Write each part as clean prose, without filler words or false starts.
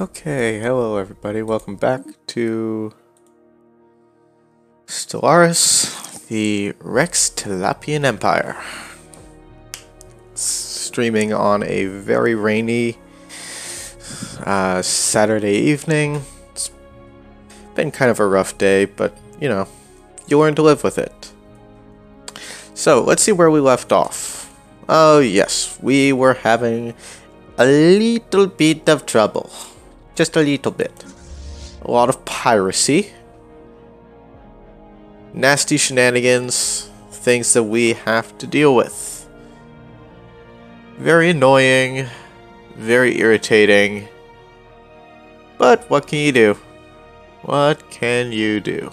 Okay, hello everybody, welcome back to Stellaris, the Rex Talapian Empire. Streaming on a very rainy Saturday evening. It's been kind of a rough day, but you know, you learn to live with it. So, let's see where we left off. Oh yes, we were having a little bit of trouble. Just a little bit. A lot of piracy. Nasty shenanigans. Things that we have to deal with. Very annoying. Very irritating. But what can you do? What can you do?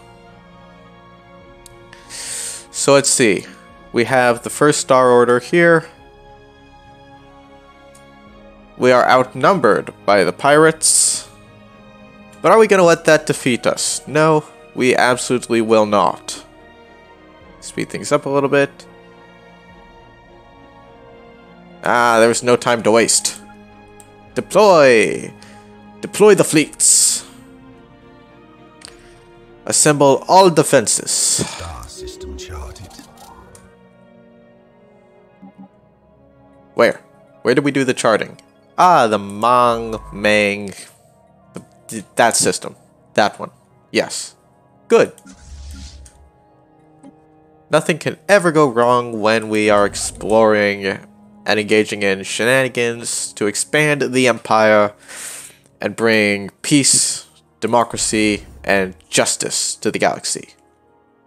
So let's see. We have the first Star Order here. We are outnumbered by the pirates. But are we going to let that defeat us? No, we absolutely will not. Speed things up a little bit. There was no time to waste. Deploy! Deploy the fleets. Assemble all defenses. Star system charted. Where? Where did we do the charting? The Mang. That system. That one. Yes. Good. Nothing can ever go wrong when we are exploring and engaging in shenanigans to expand the Empire and bring peace, democracy, and justice to the galaxy.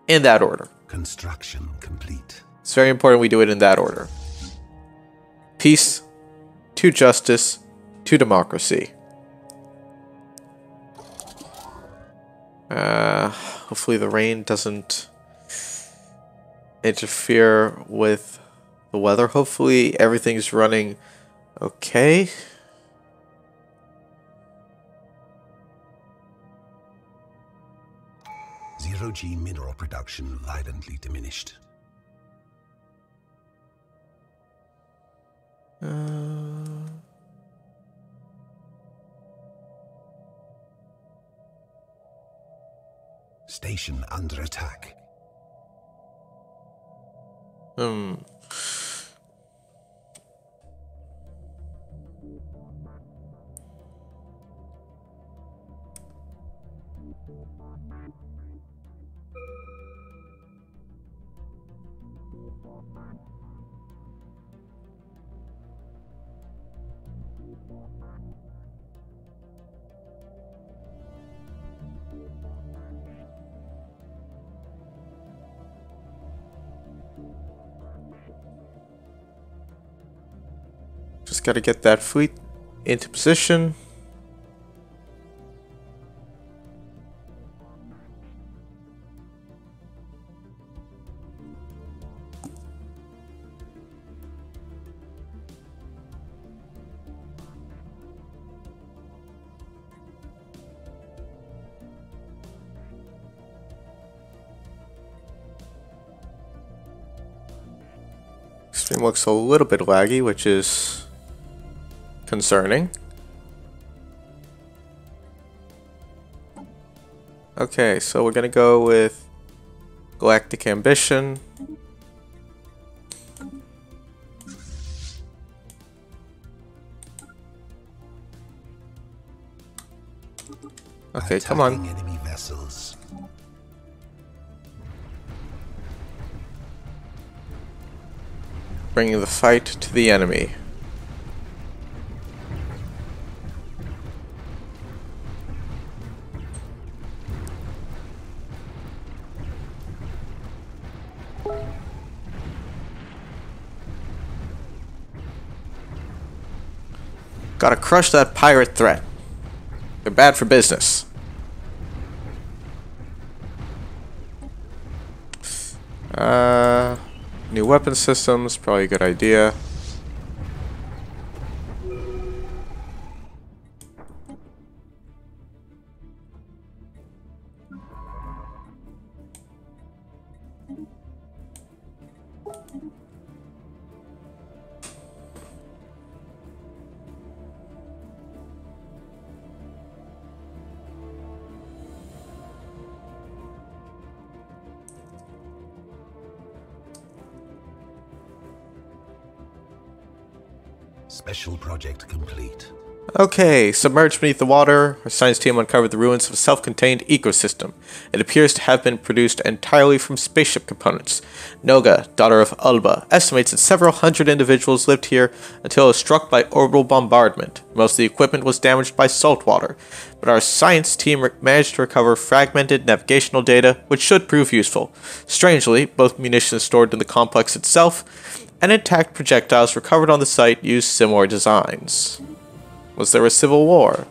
In that order. Construction complete. It's very important we do it in that order. Peace, to justice, to democracy. Hopefully the rain doesn't interfere with the weather. Hopefully everything's running okay. Zero-G mineral production violently diminished. Station under attack. Just gotta get that fleet into position. Stream looks a little bit laggy, which is concerning. Okay, so we're gonna go with Galactic Ambition. Okay, come on. Attacking enemy vessels. Bringing the fight to the enemy. Gotta crush that pirate threat. They're bad for business. New weapon systems, probably a good idea. Special project complete. Okay, submerged beneath the water, our science team uncovered the ruins of a self-contained ecosystem. It appears to have been produced entirely from spaceship components. Noga, daughter of Ulba, estimates that several hundred individuals lived here until it was struck by orbital bombardment. Most of the equipment was damaged by salt water, but our science team managed to recover fragmented navigational data, which should prove useful. Strangely, both munitions stored in the complex itself and intact projectiles recovered on the site used similar designs. Was there a civil war?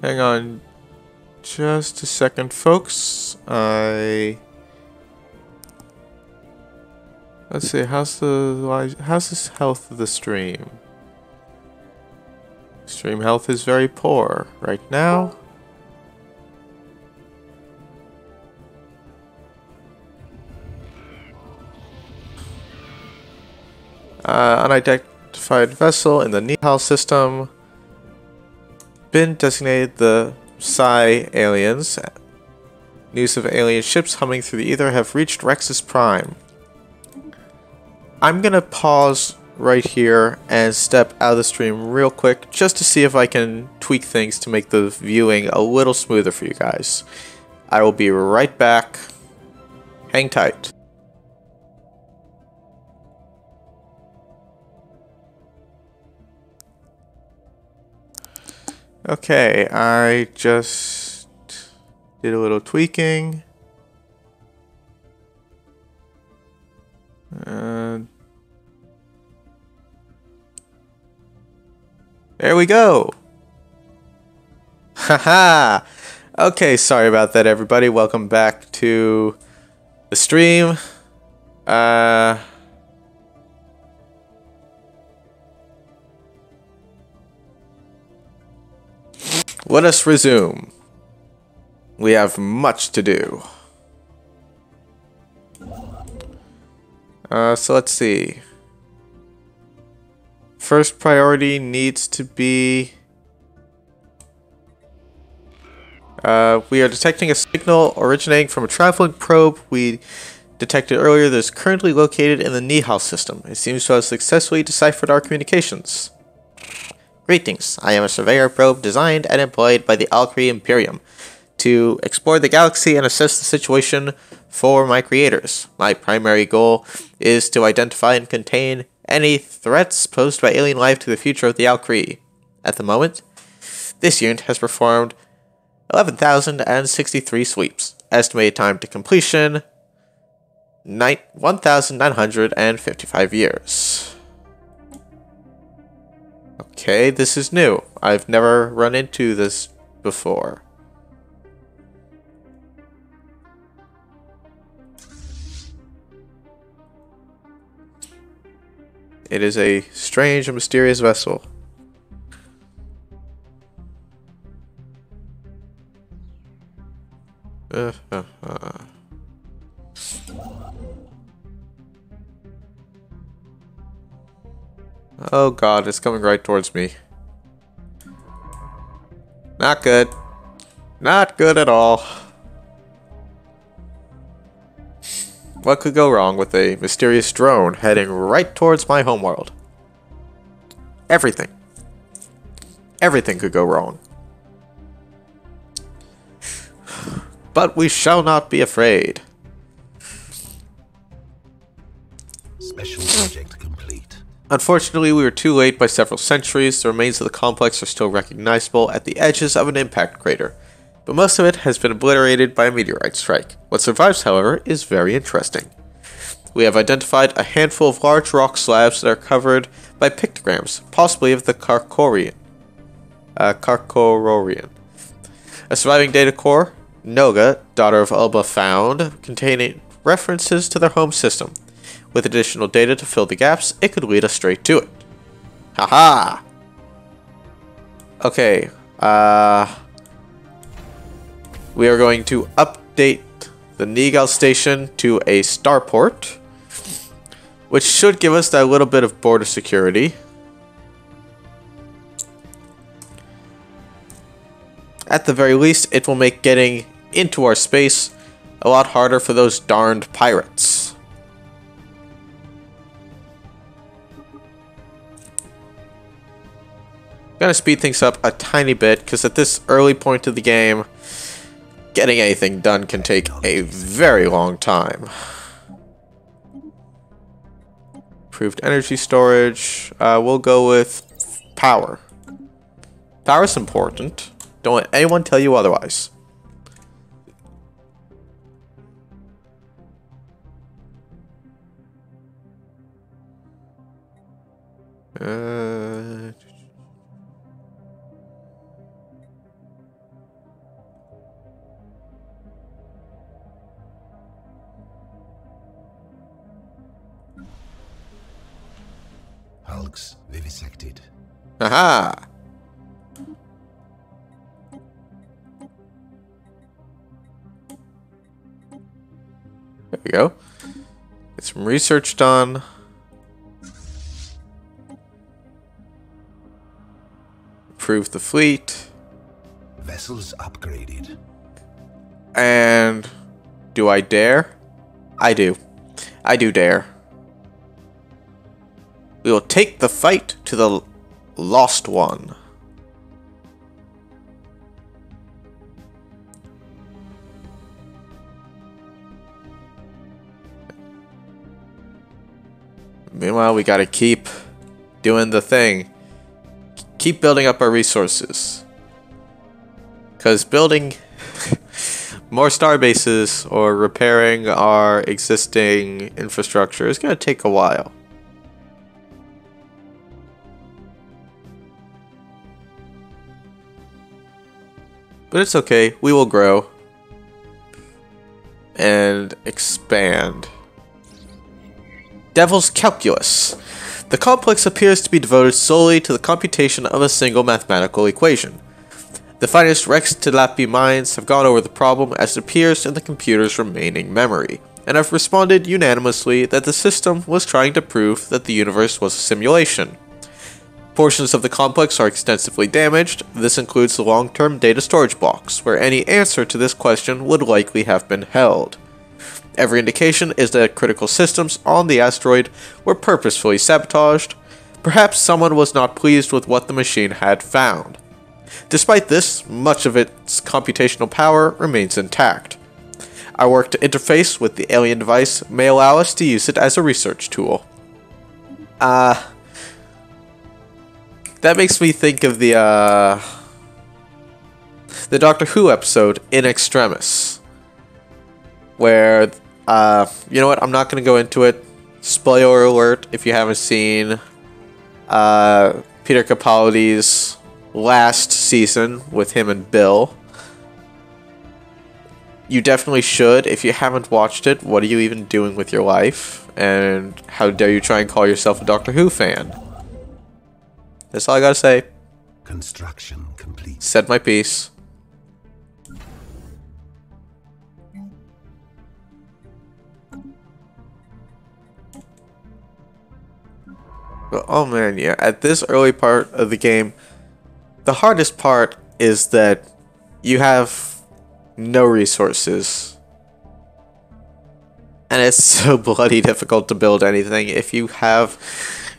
Hang on just a second, folks. Let's see, how's the health of the stream? Stream health is very poor right now. Unidentified vessel in the Nihal system. Been designated the Psi aliens. News of alien ships humming through the ether have reached Rexus Prime. I'm gonna pause right here and step out of the stream real quick just to see if I can tweak things to make the viewing a little smoother for you guys. I will be right back. Hang tight. Okay, I just did a little tweaking. There we go. Haha. Okay, sorry about that, everybody. Welcome back to the stream. Let us resume. We have much to do. So let's see. First priority needs to be... we are detecting a signal originating from a traveling probe we detected earlier that is currently located in the Nihal system. It seems to have successfully deciphered our communications. Greetings, I am a surveyor probe designed and employed by the Alcree Imperium to explore the galaxy and assess the situation for my creators. My primary goal is to identify and contain any threats posed by alien life to the future of the Alcree. At the moment, this unit has performed 11,063 sweeps. Estimated time to completion, 1,955 years. Okay, this is new. I've never run into this before. It is a strange and mysterious vessel. Oh god, it's coming right towards me. Not good. Not good at all. What could go wrong with a mysterious drone heading right towards my homeworld? Everything. Everything could go wrong. But we shall not be afraid. Special project complete. Unfortunately, we were too late by several centuries. The remains of the complex are still recognizable at the edges of an impact crater, but most of it has been obliterated by a meteorite strike. What survives, however, is very interesting. We have identified a handful of large rock slabs that are covered by pictograms, possibly of the Carcororian. A surviving data core Noga, daughter of Alba, found, containing references to their home system. With additional data to fill the gaps, it could lead us straight to it. Haha! Okay, we are going to update the Nigal station to a starport, which should give us that little bit of border security. At the very least, it will make getting into our space a lot harder for those darned pirates. Gonna speed things up a tiny bit, because at this early point of the game, getting anything done can take a very long time. Improved energy storage. We'll go with power. Power is important. Don't let anyone tell you otherwise. Hulks vivisected. Aha! There we go. Get some research done. Improve the fleet. Vessels upgraded. And do I dare? I do. I do dare. We will take the fight to the lost one. Meanwhile, we gotta keep doing the thing. Keep building up our resources. Because building more star bases or repairing our existing infrastructure is gonna take a while. But it's okay, we will grow and expand. Devil's Calculus. The complex appears to be devoted solely to the computation of a single mathematical equation. The finest Rex Tilapi minds have gone over the problem as it appears in the computer's remaining memory, and have responded unanimously that the system was trying to prove that the universe was a simulation. Portions of the complex are extensively damaged. This includes the long-term data storage blocks, where any answer to this question would likely have been held. Every indication is that critical systems on the asteroid were purposefully sabotaged. Perhaps someone was not pleased with what the machine had found. Despite this, much of its computational power remains intact. Our work to interface with the alien device may allow us to use it as a research tool. That makes me think of the Doctor Who episode, In Extremis, where, you know what, I'm not going to go into it. Spoiler alert if you haven't seen Peter Capaldi's last season with him and Bill. You definitely should. If you haven't watched it, what are you even doing with your life? And how dare you try and call yourself a Doctor Who fan? That's all I gotta say. Construction complete. Said my piece. But, oh man, yeah. At this early part of the game, the hardest part is that you have no resources. And it's so bloody difficult to build anything if you have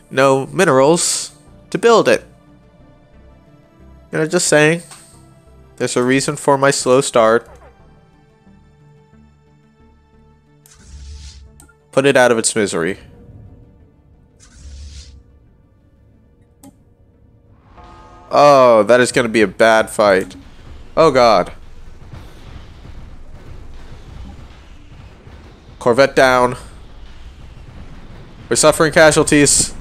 no minerals to build it. You know, just saying. There's a reason for my slow start. Put it out of its misery. Oh, that is going to be a bad fight. Oh god. Corvette down. We're suffering casualties.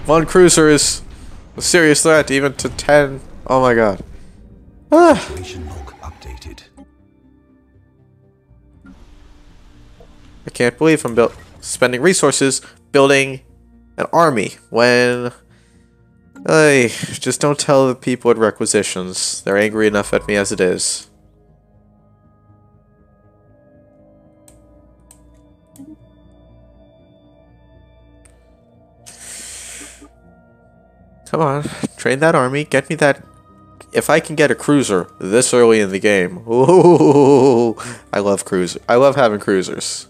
One cruiser is a serious threat, even to 10. Oh my god. Ah. Operation log updated. I can't believe I'm spending resources building an army when... Hey, just don't tell the people at requisitions. They're angry enough at me as it is. Come on, train that army, get me that... If I can get a cruiser this early in the game. Ooh, I love cruisers. I love having cruisers.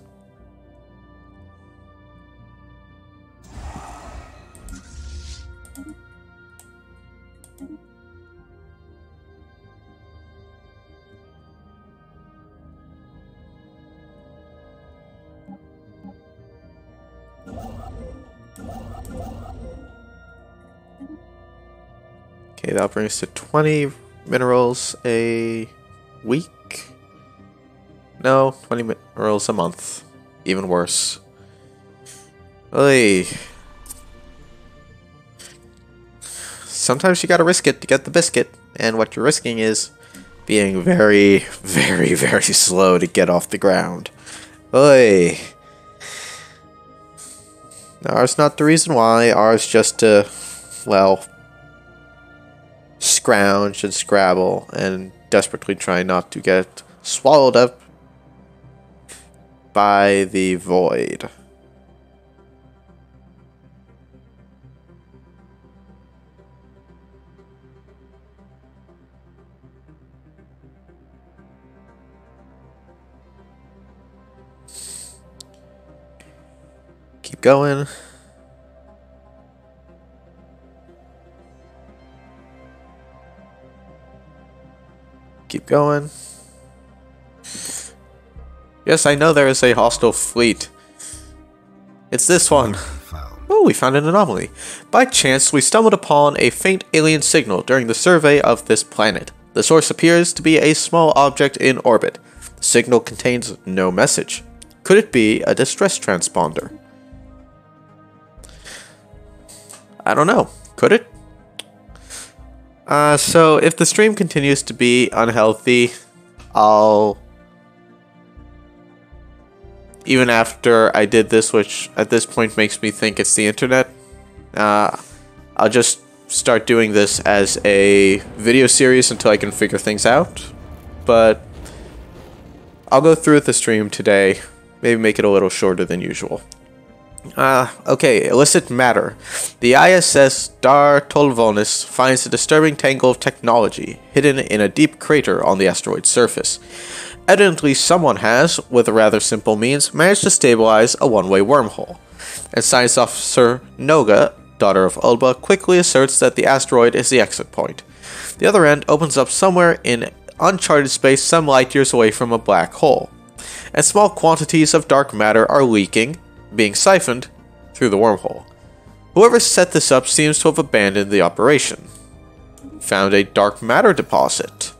Okay, that brings us to 20 minerals a week? No, 20 minerals a month. Even worse. Oy. Sometimes you gotta risk it to get the biscuit, and what you're risking is being very, very, very slow to get off the ground. Oy. R's not the reason why, R's just to, well... scrounge and scrabble and desperately try not to get swallowed up by the void. Keep going. Keep going. Yes, I know there is a hostile fleet. It's this one. Oh, we found an anomaly. By chance, we stumbled upon a faint alien signal during the survey of this planet. The source appears to be a small object in orbit. The signal contains no message. Could it be a distress transponder? I don't know. Could it? So if the stream continues to be unhealthy, I'll... Even after I did this, which at this point makes me think it's the internet, I'll just start doing this as a video series until I can figure things out. But I'll go through the stream today, maybe make it a little shorter than usual. Okay, illicit matter. The ISS Dar Tolvonis finds a disturbing tangle of technology hidden in a deep crater on the asteroid's surface. Evidently, someone has, with a rather simple means, managed to stabilize a one-way wormhole. And Science Officer Noga, daughter of Ulba, quickly asserts that the asteroid is the exit point. The other end opens up somewhere in uncharted space some light years away from a black hole. And small quantities of dark matter are leaking, being siphoned through the wormhole. Whoever set this up seems to have abandoned the operation. Found a dark matter deposit.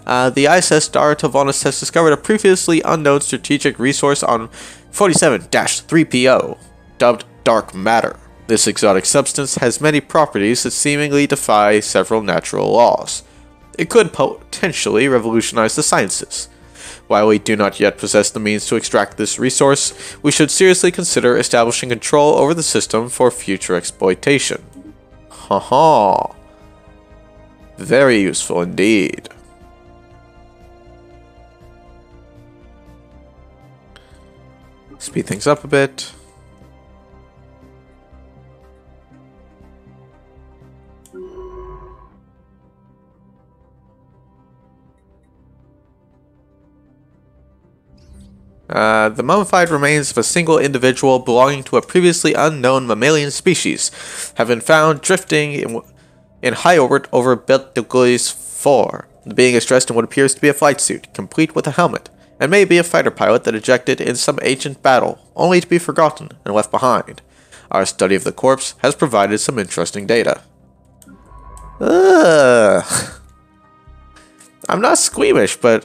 The ISS Dar Tavonis has discovered a previously unknown strategic resource on 47-3PO, dubbed dark matter. This exotic substance has many properties that seemingly defy several natural laws. It could potentially revolutionize the sciences. While we do not yet possess the means to extract this resource, we should seriously consider establishing control over the system for future exploitation. Haha. Very useful indeed. Speed things up a bit. The mummified remains of a single individual belonging to a previously unknown mammalian species have been found drifting in high orbit over Betelgeuse 4. The being is dressed in what appears to be a flight suit, complete with a helmet, and may be a fighter pilot that ejected in some ancient battle, only to be forgotten and left behind. Our study of the corpse has provided some interesting data. I'm not squeamish, but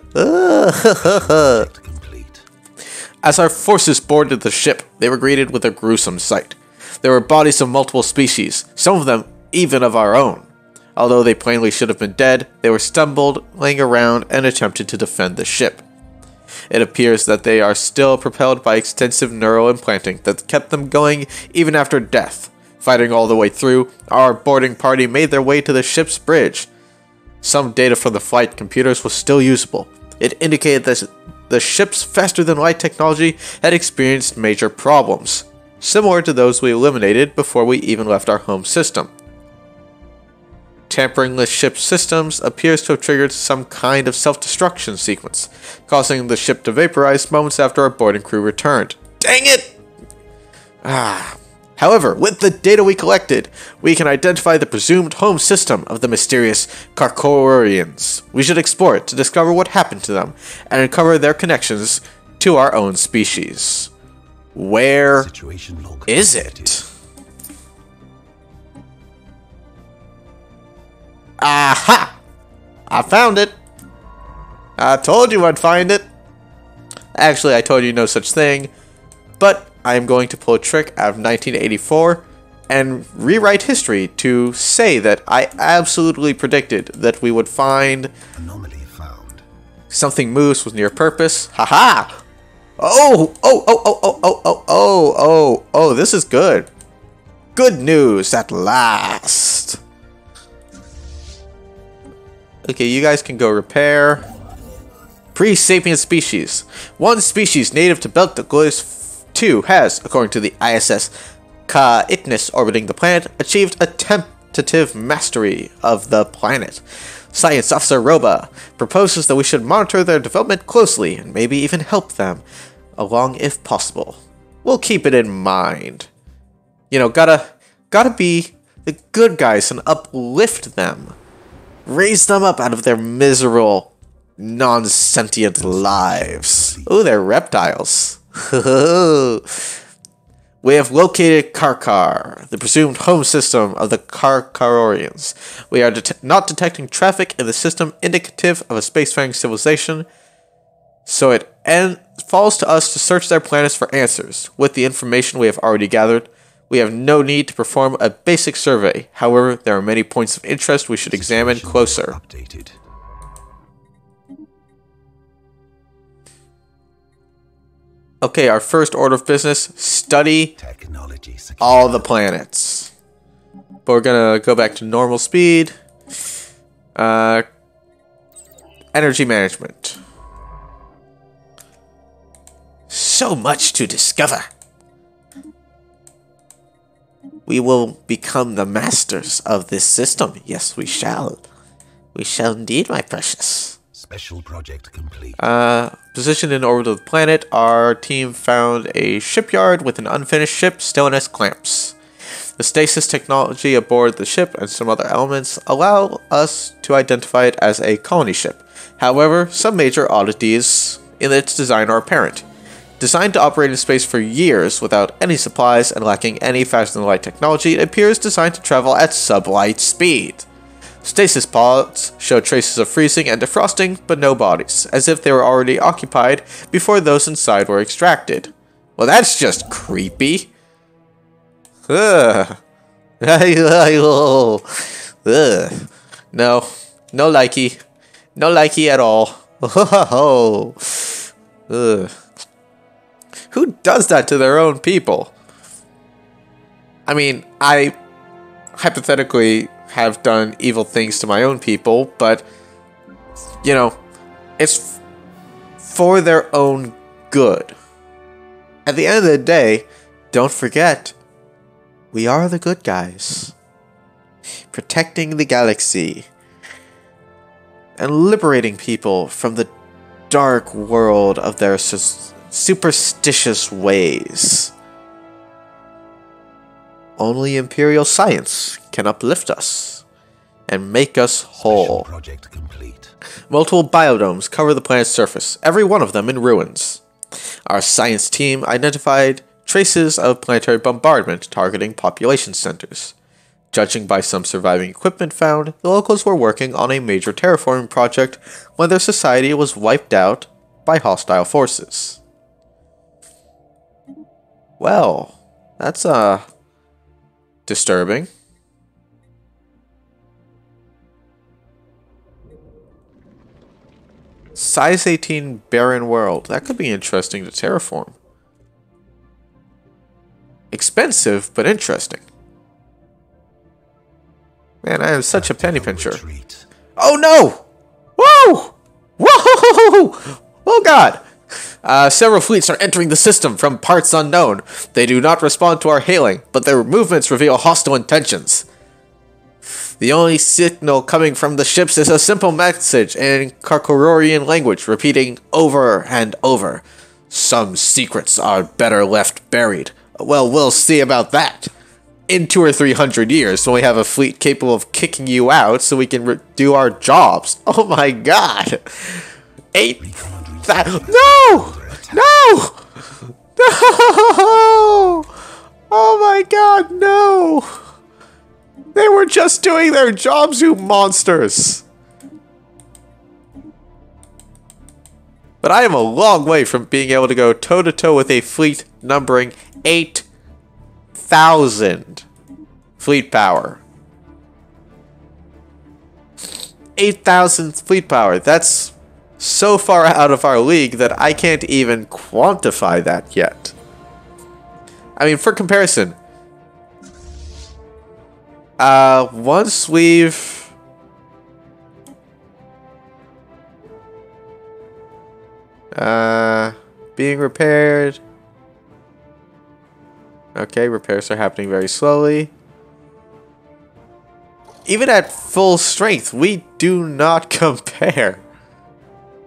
As our forces boarded the ship, they were greeted with a gruesome sight. There were bodies of multiple species, some of them even of our own. Although they plainly should have been dead, they were stumbling around and attempted to defend the ship. It appears that they are still propelled by extensive neural implanting that kept them going even after death. Fighting all the way through, our boarding party made their way to the ship's bridge. Some data from the flight computers was still usable. It indicated that the ship's faster-than-light technology had experienced major problems, similar to those we eliminated before we even left our home system. Tampering with ship's systems appears to have triggered some kind of self-destruction sequence, causing the ship to vaporize moments after our boarding crew returned. Dang it! However, with the data we collected, we can identify the presumed home system of the mysterious Carcorians. We should explore it to discover what happened to them and uncover their connections to our own species. Where is it? Aha! I found it! I told you I'd find it! Actually, I told you no such thing, but I am going to pull a trick out of 1984 and rewrite history to say that I absolutely predicted that we would find Anomaly found. something moves with near purpose. Haha! Oh, this is good. Good news at last. Okay, you guys can go repair. Pre-sapient species. One species native to Belt Delgos 2 has, according to the ISS Caithness orbiting the planet, achieved a tentative mastery of the planet. Science Officer Roba proposes that we should monitor their development closely and maybe even help them along if possible. We'll keep it in mind. You know, gotta be the good guys and uplift them. Raise them up out of their miserable, non-sentient lives. Ooh, they're reptiles. We have located Karkar, the presumed home system of the Karkarorians. We are not detecting traffic in the system indicative of a spacefaring civilization, so it falls to us to search their planets for answers. With the information we have already gathered, we have no need to perform a basic survey. However, there are many points of interest we should examine closer. Updated. Okay, our first order of business, study Technology secure. all the planets. But we're gonna go back to normal speed. Energy management. So much to discover. We will become the masters of this system. Yes, we shall. We shall indeed, my precious. Special project complete. Positioned in orbit of the planet, our team found a shipyard with an unfinished ship still in its clamps. The stasis technology aboard the ship and some other elements allow us to identify it as a colony ship. However, some major oddities in its design are apparent. Designed to operate in space for years without any supplies and lacking any faster-than-light technology, it appears designed to travel at sublight speed. Stasis pods show traces of freezing and defrosting, but no bodies, as if they were already occupied before those inside were extracted. Well, that's just creepy. Ugh. Ugh. No likey. No likey at all. Ugh. Who does that to their own people? I mean, I hypothetically have done evil things to my own people, but, you know, it's for their own good. At the end of the day, don't forget, we are the good guys. Protecting the galaxy and liberating people from the dark world of their superstitious ways. Only Imperial science can uplift us and make us whole. Project complete. Multiple biodomes cover the planet's surface, every one of them in ruins. Our science team identified traces of planetary bombardment targeting population centers. Judging by some surviving equipment found, the locals were working on a major terraforming project when their society was wiped out by hostile forces. Well, that's disturbing. Size 18 barren world. That could be interesting to terraform. Expensive, but interesting. Man, I am such a penny pincher. Oh no! Whoa! Whoa! Oh god! Several fleets are entering the system from parts unknown. They do not respond to our hailing, but their movements reveal hostile intentions. The only signal coming from the ships is a simple message in Karkororian language, repeating over and over. Some secrets are better left buried. Well, we'll see about that. In 200 or 300 years, when we have a fleet capable of kicking you out so we can do our jobs. Oh my god. 8,000. No! No! No! Oh my god, no! They were just doing their jobs, you monsters! But I am a long way from being able to go toe-to-toe with a fleet numbering 8,000 fleet power. 8,000 fleet power. That's so far out of our league that I can't even quantify that yet. I mean, for comparison, once we've being repaired. Okay, repairs are happening very slowly. Even at full strength, we do not compare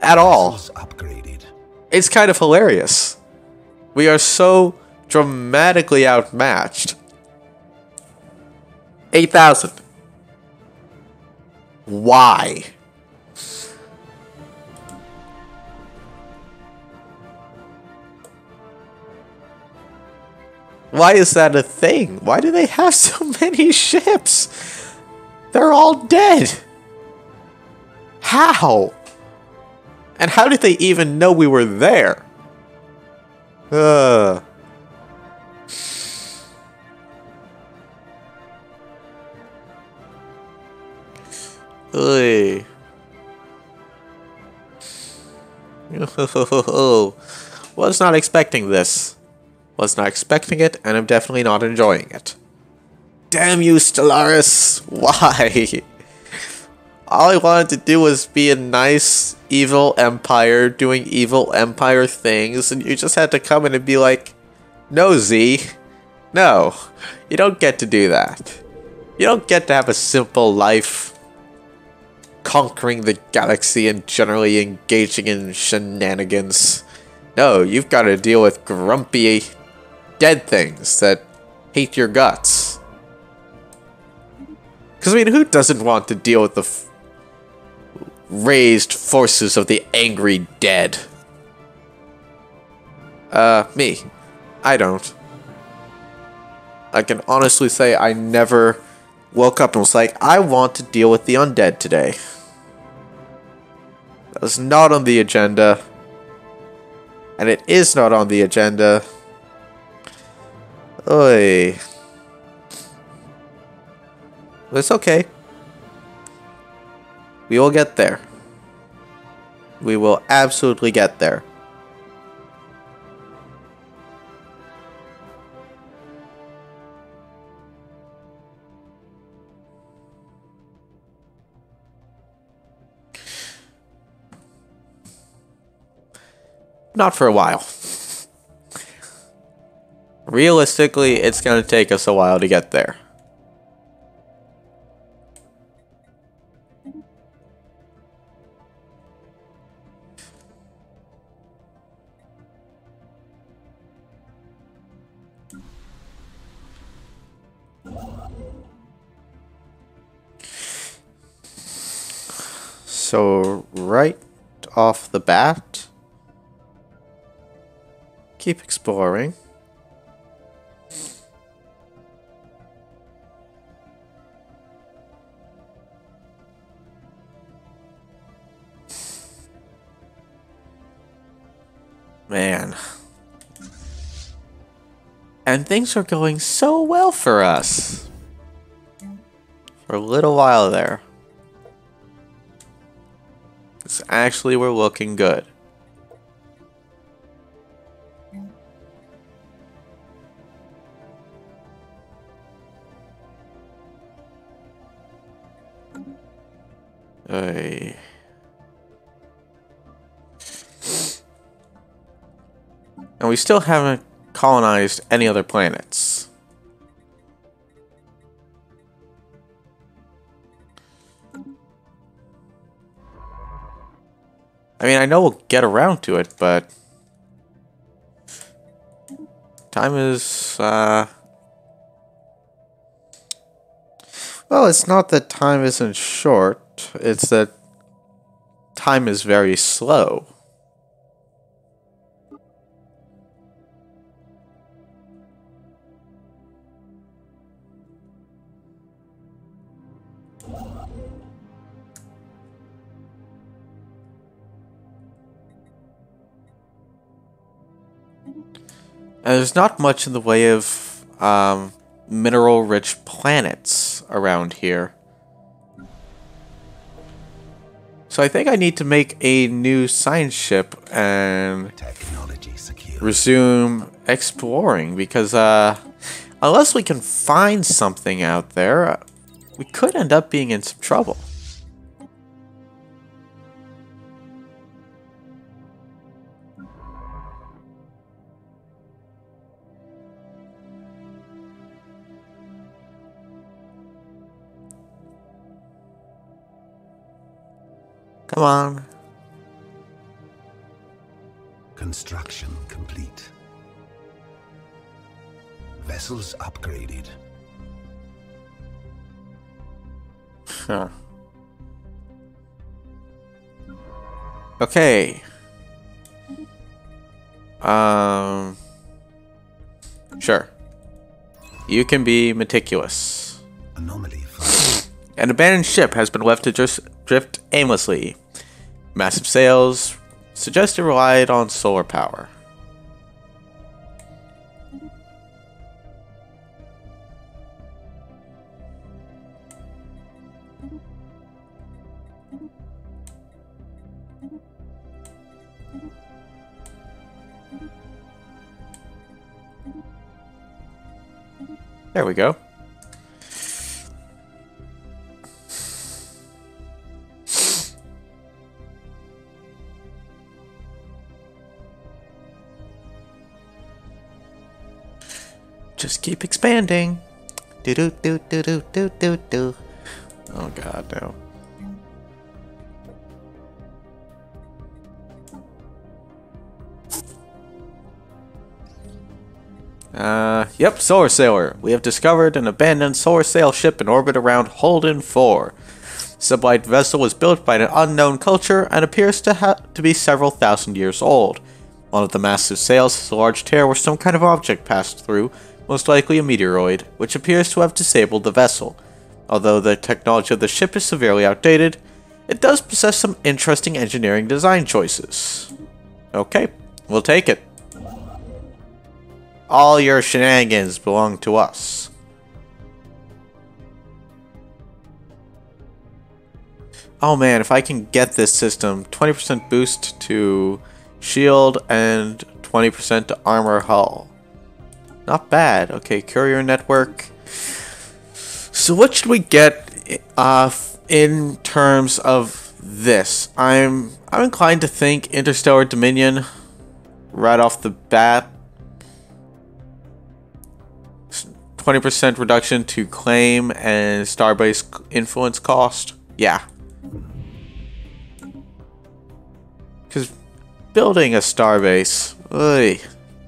at all. It's kind of hilarious. We are so dramatically outmatched. 8,000. Why? Why is that a thing? Why do they have so many ships? They're all dead. How? And how did they even know we were there? Oy. Was not expecting this. Was not expecting it, and I'm definitely not enjoying it. Damn you, Stellaris! Why? All I wanted to do was be a nice, evil empire doing evil empire things, and you just had to come in and be like, no, Z. No, you don't get to do that. You don't get to have a simple life, conquering the galaxy and generally engaging in shenanigans. No, you've got to deal with grumpy, dead things that hate your guts. Because, I mean, who doesn't want to deal with the raised forces of the angry dead? Me. I don't. I can honestly say I never woke up and was like, I want to deal with the undead today. That was not on the agenda. And it is not on the agenda. Oy. But it's okay. We will get there. We will absolutely get there. Not for a while. Realistically, it's going to take us a while to get there. So, right off the bat, keep exploring. Man. And things are going so well for us. For a little while there. things actually were looking good. And we still haven't colonized any other planets. I mean, I know we'll get around to it, but time is, well, it's not that time isn't short, it's that time is very slow. And there's not much in the way of mineral-rich planets around here. So I think I need to make a new science ship and resume exploring, because unless we can find something out there, we could end up being in some trouble. Come on. Construction complete. Vessels upgraded. Huh. Okay. Sure. You can be meticulous. Anomaly. An abandoned ship has been left to drift aimlessly. Massive sails suggest it relied on solar power. There we go. Just keep expanding. Do do do do do do do do. Oh god, no. Yep, Solar Sailor. We have discovered an abandoned solar sail ship in orbit around Holden 4. Sublight vessel was built by an unknown culture and appears to be several thousand years old. One of the massive sails has a large tear where some kind of object passed through, most likely a meteoroid, which appears to have disabled the vessel. Although the technology of the ship is severely outdated, it does possess some interesting engineering design choices. Okay, we'll take it. All your shenanigans belong to us. Oh man, if I can get this system, 20% boost to shield and 20% to armor hull. Not bad. Okay, courier network. So what should we get in terms of this? I'm inclined to think Interstellar Dominion right off the bat. 20% reduction to claim and starbase influence cost. Yeah. Because building a starbase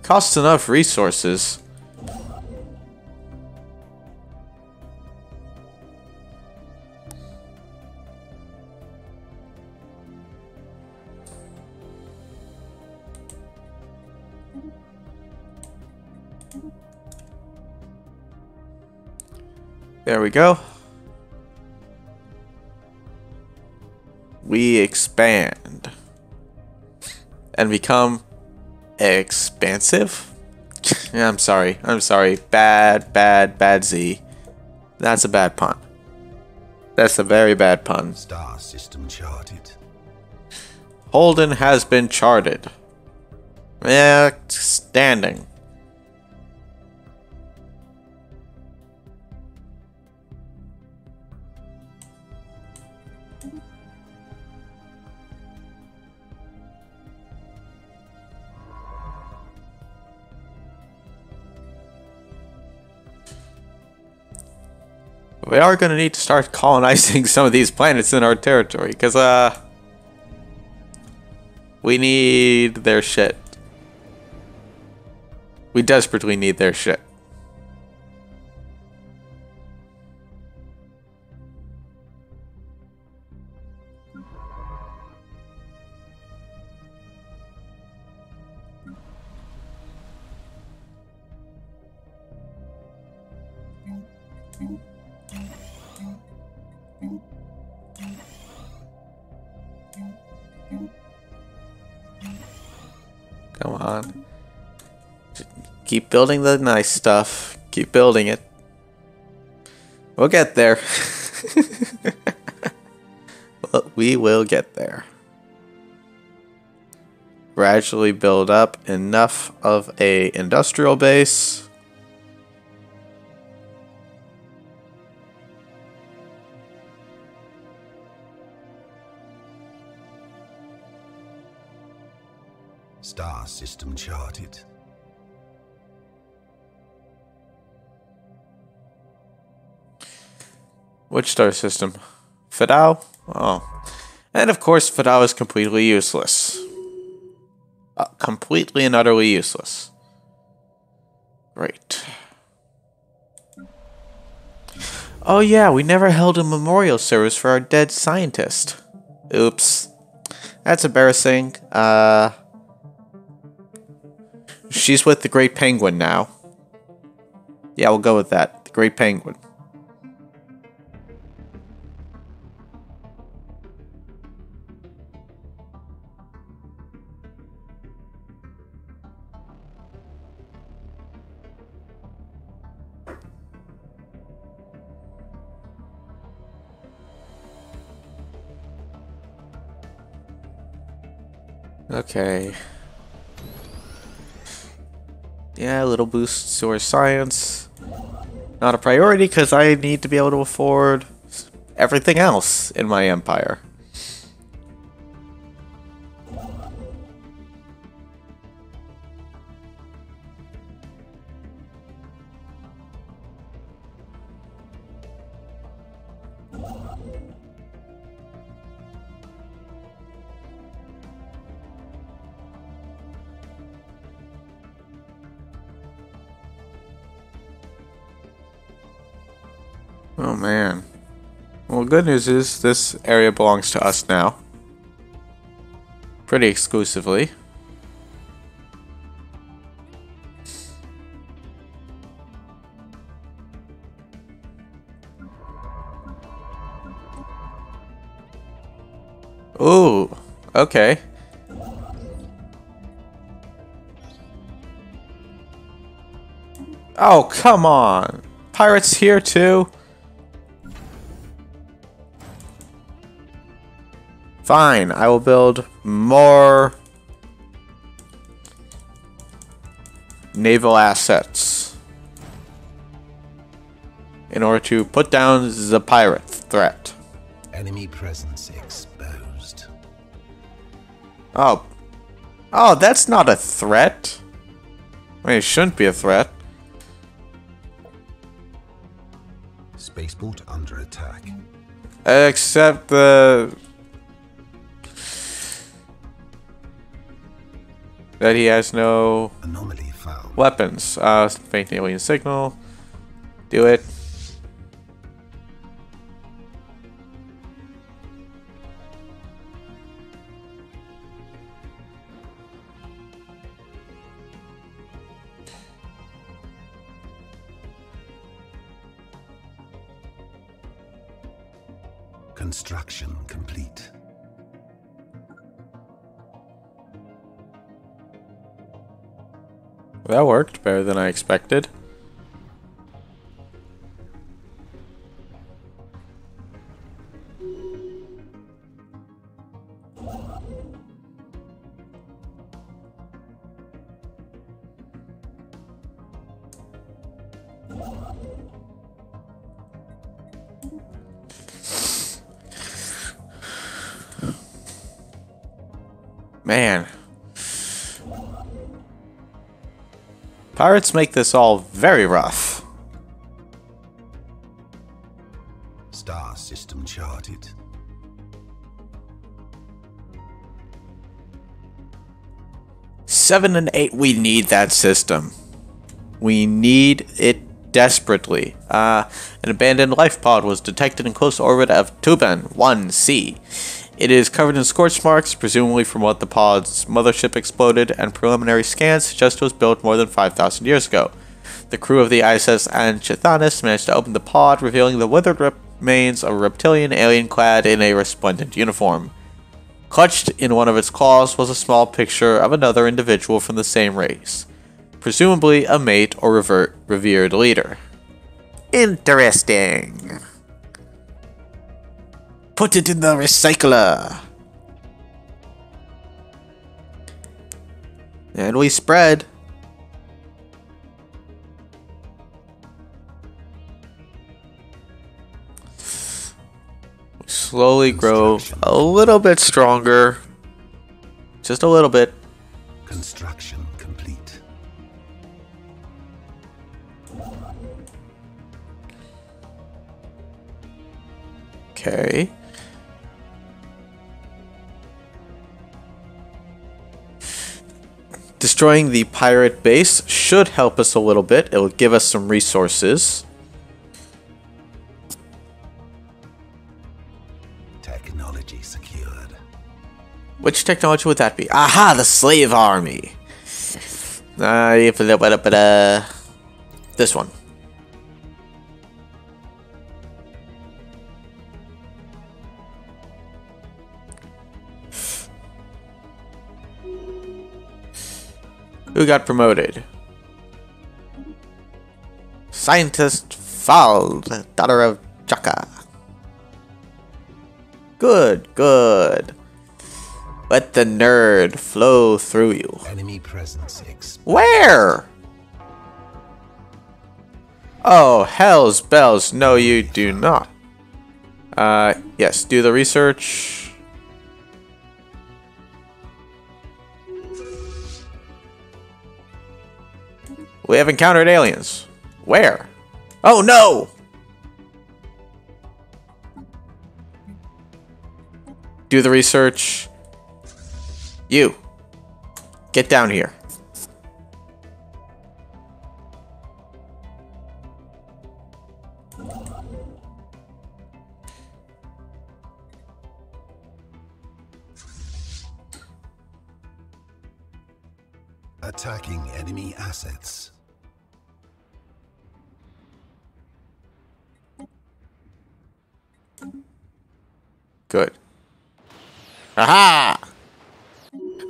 costs enough resources. There we go. We expand and become expansive. I'm sorry. Bad Z. That's a bad pun. That's a very bad pun. Star system charted. Holden has been charted. Standing. We are going to need to start colonizing some of these planets in our territory, because, we need their shit. We desperately need their shit. Come on. Keep building the nice stuff. Keep building it. We'll get there. Well, we will get there. Gradually build up enough of a industrial base. Star system charted. Which star system? Fidao? Oh. And of course, Fidao is completely useless. Completely and utterly useless. Great. Oh yeah, we never held a memorial service for our dead scientist. Oops. That's embarrassing. She's with the Great Penguin now. Yeah, we'll go with that. The Great Penguin. Okay. Yeah, a little boost to our science. Not a priority because I need to be able to afford everything else in my empire. Oh man. Well, good news is this area belongs to us now. Pretty exclusively. Ooh, okay. Oh, come on. Pirates here too? Fine, I will build more naval assets in order to put down the pirate threat. Enemy presence exposed. Oh. Oh, that's not a threat. I mean, it shouldn't be a threat. Spaceport under attack. Except the... that he has no Anomaly found. weapons. Faint alien signal. Do it. Construction complete. That worked better than I expected. Man. Pirates make this all very rough. Star system charted. Seven and 8, we need that system. We need it desperately. An abandoned life pod was detected in close orbit of Tuban 1C. It is covered in scorch marks, presumably from what the pod's mothership exploded, and preliminary scans suggest it was built more than 5,000 years ago. The crew of the ISS Anchithanus managed to open the pod, revealing the withered remains of a reptilian alien clad in a resplendent uniform. Clutched in one of its claws was a small picture of another individual from the same race, presumably a mate or revered leader. Interesting. Put it in the recycler. And we spread. We slowly grow a little bit stronger. Just a little bit. Construction complete. Okay. Destroying the pirate base should help us a little bit. It will give us some resources. Technology secured. Which technology would that be? Aha, the slave army. This one. Who got promoted? Scientist Fald, daughter of Jaka. Good, good. Let the nerd flow through you. Enemy presence Where? Oh, hell's bells. No, you do not. Yes, do the research. We have encountered aliens. Where? Oh no! Do the research. You. Get down here. attacking enemy assets. Good. Aha!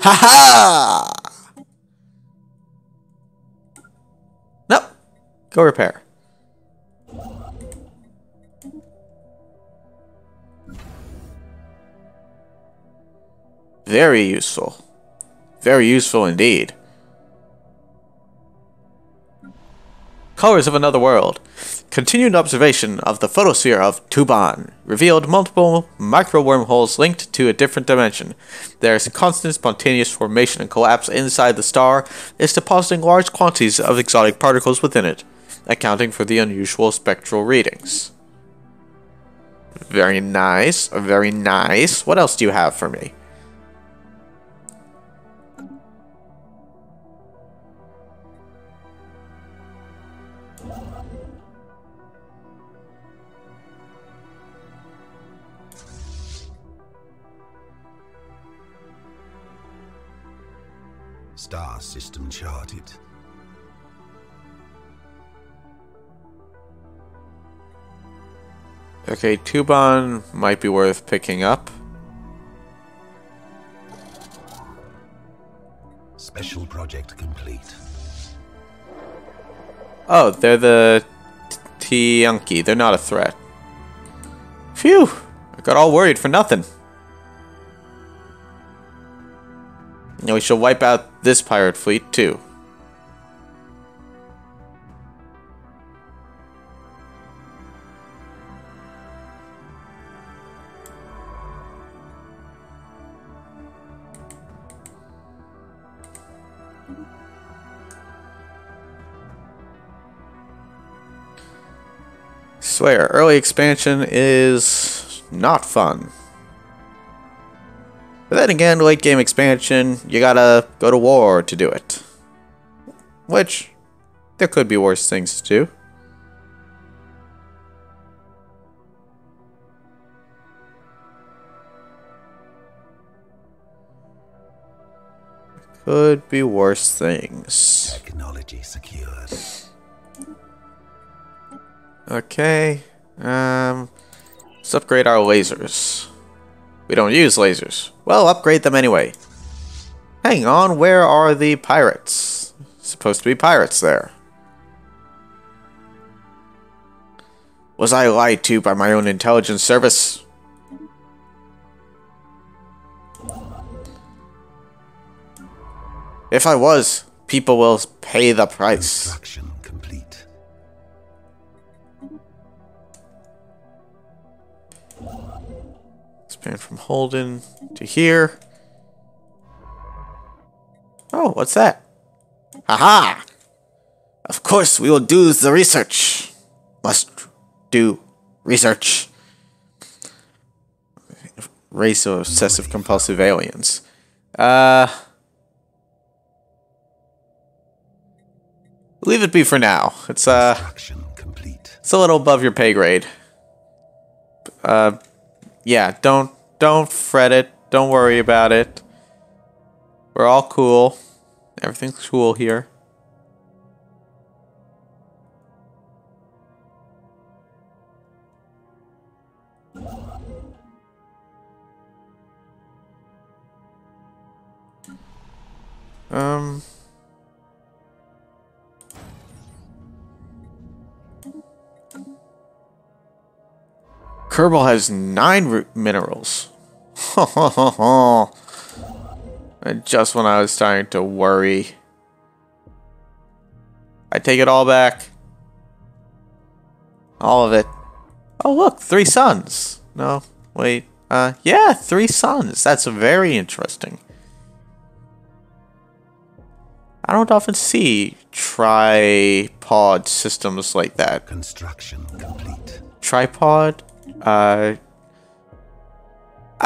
Ha ha! Nope. Go repair. Very useful. Very useful indeed. Colors of Another World. Continued observation of the photosphere of Tuban revealed multiple micro-wormholes linked to a different dimension. There is constant spontaneous formation and collapse inside the star, is depositing large quantities of exotic particles within it, accounting for the unusual spectral readings. Very nice, very nice. What else do you have for me? Star system charted. Okay, Tuban might be worth picking up. Special project complete. Oh, they're the Tianki. They're not a threat. Phew! I got all worried for nothing. And we shall wipe out this pirate fleet too. Swear, early expansion is not fun. But then again, late game expansion, you gotta go to war to do it. Which, there could be worse things to do. Could be worse things. Technology secured. Okay. Let's upgrade our lasers. We don't use lasers. Well, upgrade them anyway. Hang on, where are the pirates? Supposed to be pirates there. Was I lied to by my own intelligence service? If I was, people will pay the price. Construction complete. Expand from Holden to here. Oh, what's that? Haha! Of course, we will do the research. Must do research. Race of obsessive compulsive aliens. Leave it be for now. It's Construction complete. it's a little above your pay grade. Yeah, don't fret it. Don't worry about it. We're all cool. Everything's cool here. Kerbal has 9 root minerals. And just when I was starting to worry. I take it all back. All of it. Oh look, 3 suns. No, wait. Yeah, 3 suns. That's very interesting. I don't often see tripod systems like that. Construction complete. Tripod? I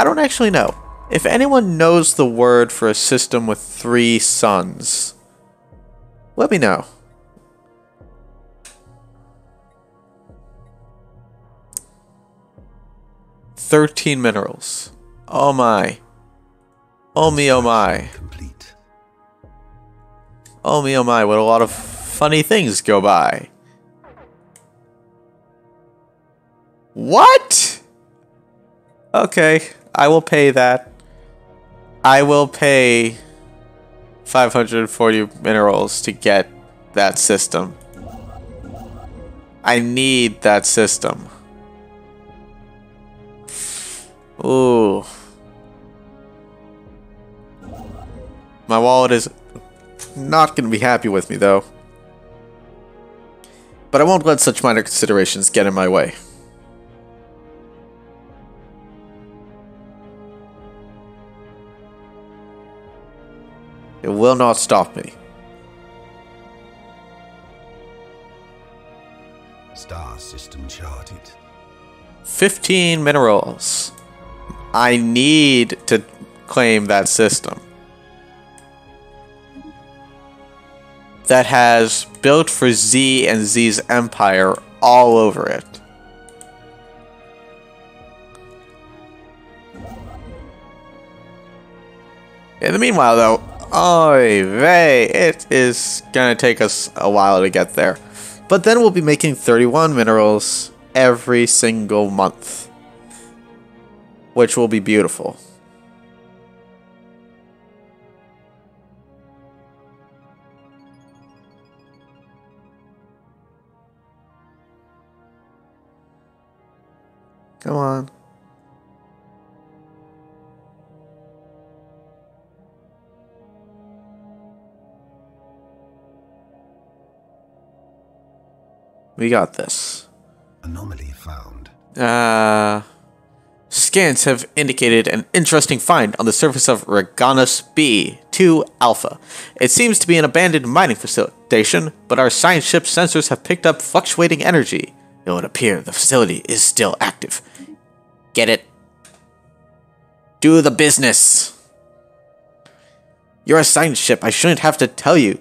don't actually know. If anyone knows the word for a system with 3 suns, let me know. "13 minerals. Oh my. Oh me, oh my. Complete. Oh me, oh my, what a lot of funny things go by. What? Okay, I will pay that. I will pay 540 minerals to get that system. I need that system. Ooh. My wallet is not going to be happy with me, though. But I won't let such minor considerations get in my way. It will not stop me. Star system charted. 15 minerals. I need to claim that system. That has built for Z and Z's empire all over it. In the meanwhile, though, oy vey, it is gonna take us a while to get there. But then we'll be making 31 minerals every single month, which will be beautiful. Come on. We got this. Anomaly found. Scans have indicated an interesting find on the surface of Reganus B2 Alpha. It seems to be an abandoned mining facilitation, but our science ship's sensors have picked up fluctuating energy. It would appear the facility is still active. Get it? Do the business! You're a science ship, I shouldn't have to tell you.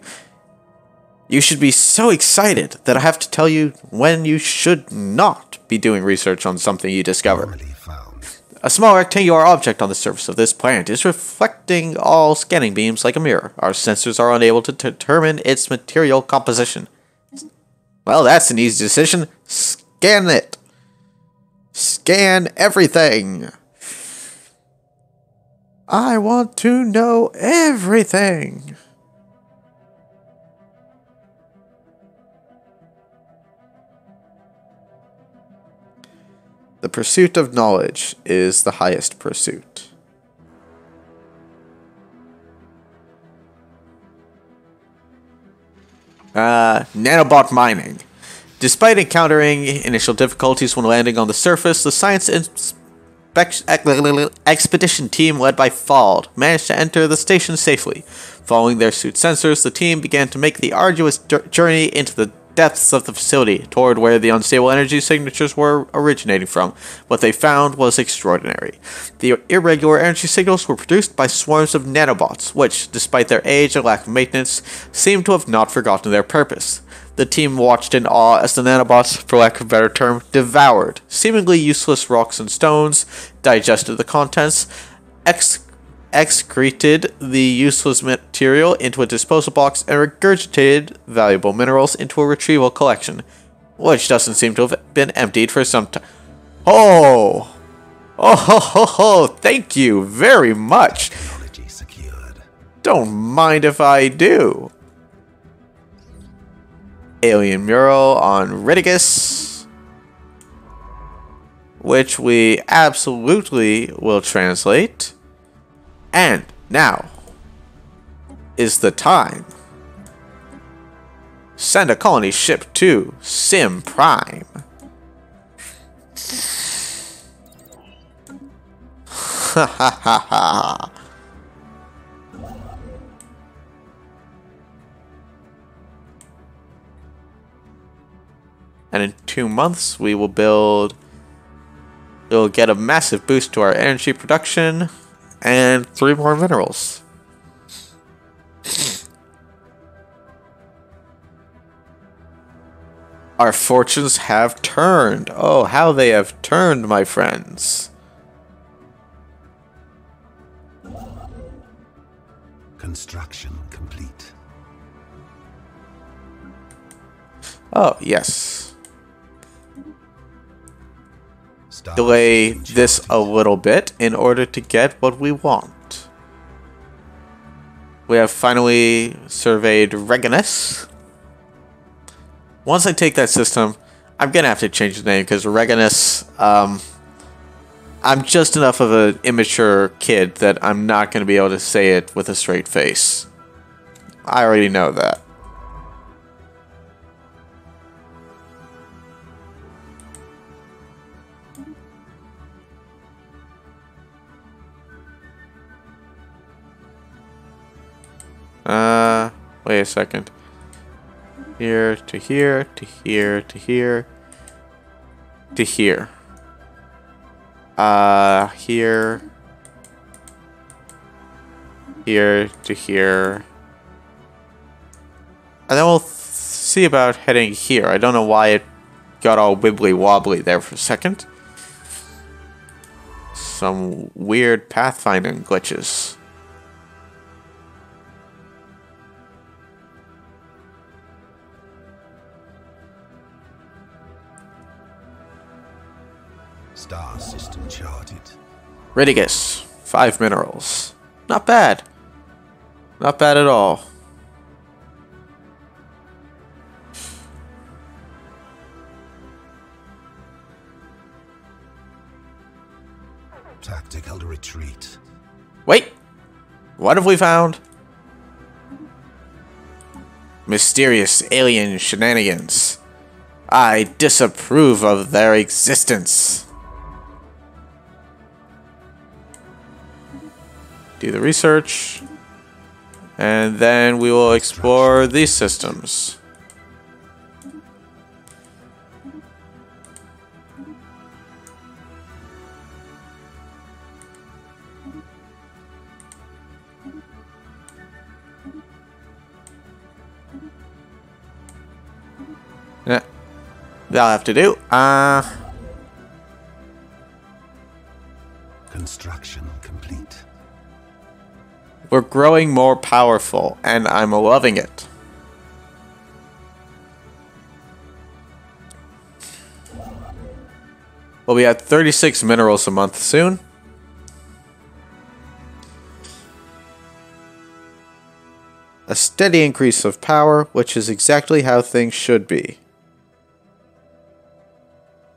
You should be so excited that I have to tell you when you should not be doing research on something you discover. A small rectangular object on the surface of this planet is reflecting all scanning beams like a mirror. Our sensors are unable to determine its material composition. Well, that's an easy decision. Scan it. Scan everything. I want to know everything. The pursuit of knowledge is the highest pursuit. Nanobot mining. Despite encountering initial difficulties when landing on the surface, the science expedition team led by Fald managed to enter the station safely. Following their suit sensors, the team began to make the arduous journey into the depths of the facility, toward where the unstable energy signatures were originating from. What they found was extraordinary. The irregular energy signals were produced by swarms of nanobots, which, despite their age and lack of maintenance, seemed to have not forgotten their purpose. The team watched in awe as the nanobots, for lack of a better term, devoured seemingly useless rocks and stones, digested the contents, excreted the useless material into a disposal box, and regurgitated valuable minerals into a retrieval collection, which doesn't seem to have been emptied for some time. Oh! Oh ho ho ho! Thank you very much! Don't mind if I do. Alien mural on Ridigus, which we absolutely will translate. And now is the time. Send a colony ship to Sim Prime. Ha ha ha ha. And in 2 months, we will get a massive boost to our energy production and 3 more minerals. Our fortunes have turned. Oh, how they have turned, my friends. Construction complete. Oh, yes. Delay this a little bit in order to get what we want. We have finally surveyed Reganus. Once I take that system, I'm gonna have to change the name because Reganus, I'm just enough of an immature kid that I'm not gonna be able to say it with a straight face. I already know that. Wait a second. Here to here to here to here to here. Here. Here to here. And then we'll see about heading here. I don't know why it got all wibbly wobbly there for a second. Some weird pathfinding glitches. Star system charted. Ridigus, 5 minerals. Not bad. Not bad at all. Tactical retreat. Wait! What have we found? Mysterious alien shenanigans. I disapprove of their existence. Do the research, and then we will explore these systems. Yeah, that'll have to do. Construction complete. We're growing more powerful, and I'm loving it. We'll be at 36 minerals a month soon. A steady increase of power, which is exactly how things should be.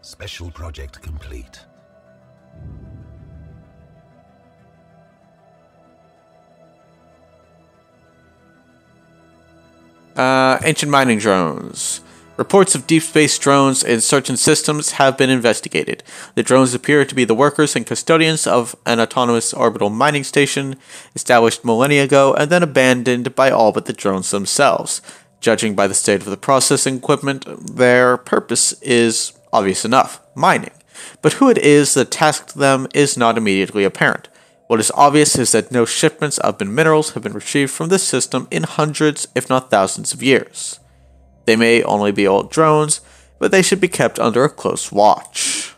Special project complete. Ancient mining drones. Reports of deep space drones in certain systems have been investigated. The drones appear to be the workers and custodians of an autonomous orbital mining station established millennia ago and then abandoned by all but the drones themselves. Judging by the state of the processing equipment, their purpose is obvious enough: mining. But who it is that tasked them is not immediately apparent. What is obvious is that no shipments of minerals have been retrieved from this system in hundreds, if not thousands of years. They may only be old drones, but they should be kept under a close watch.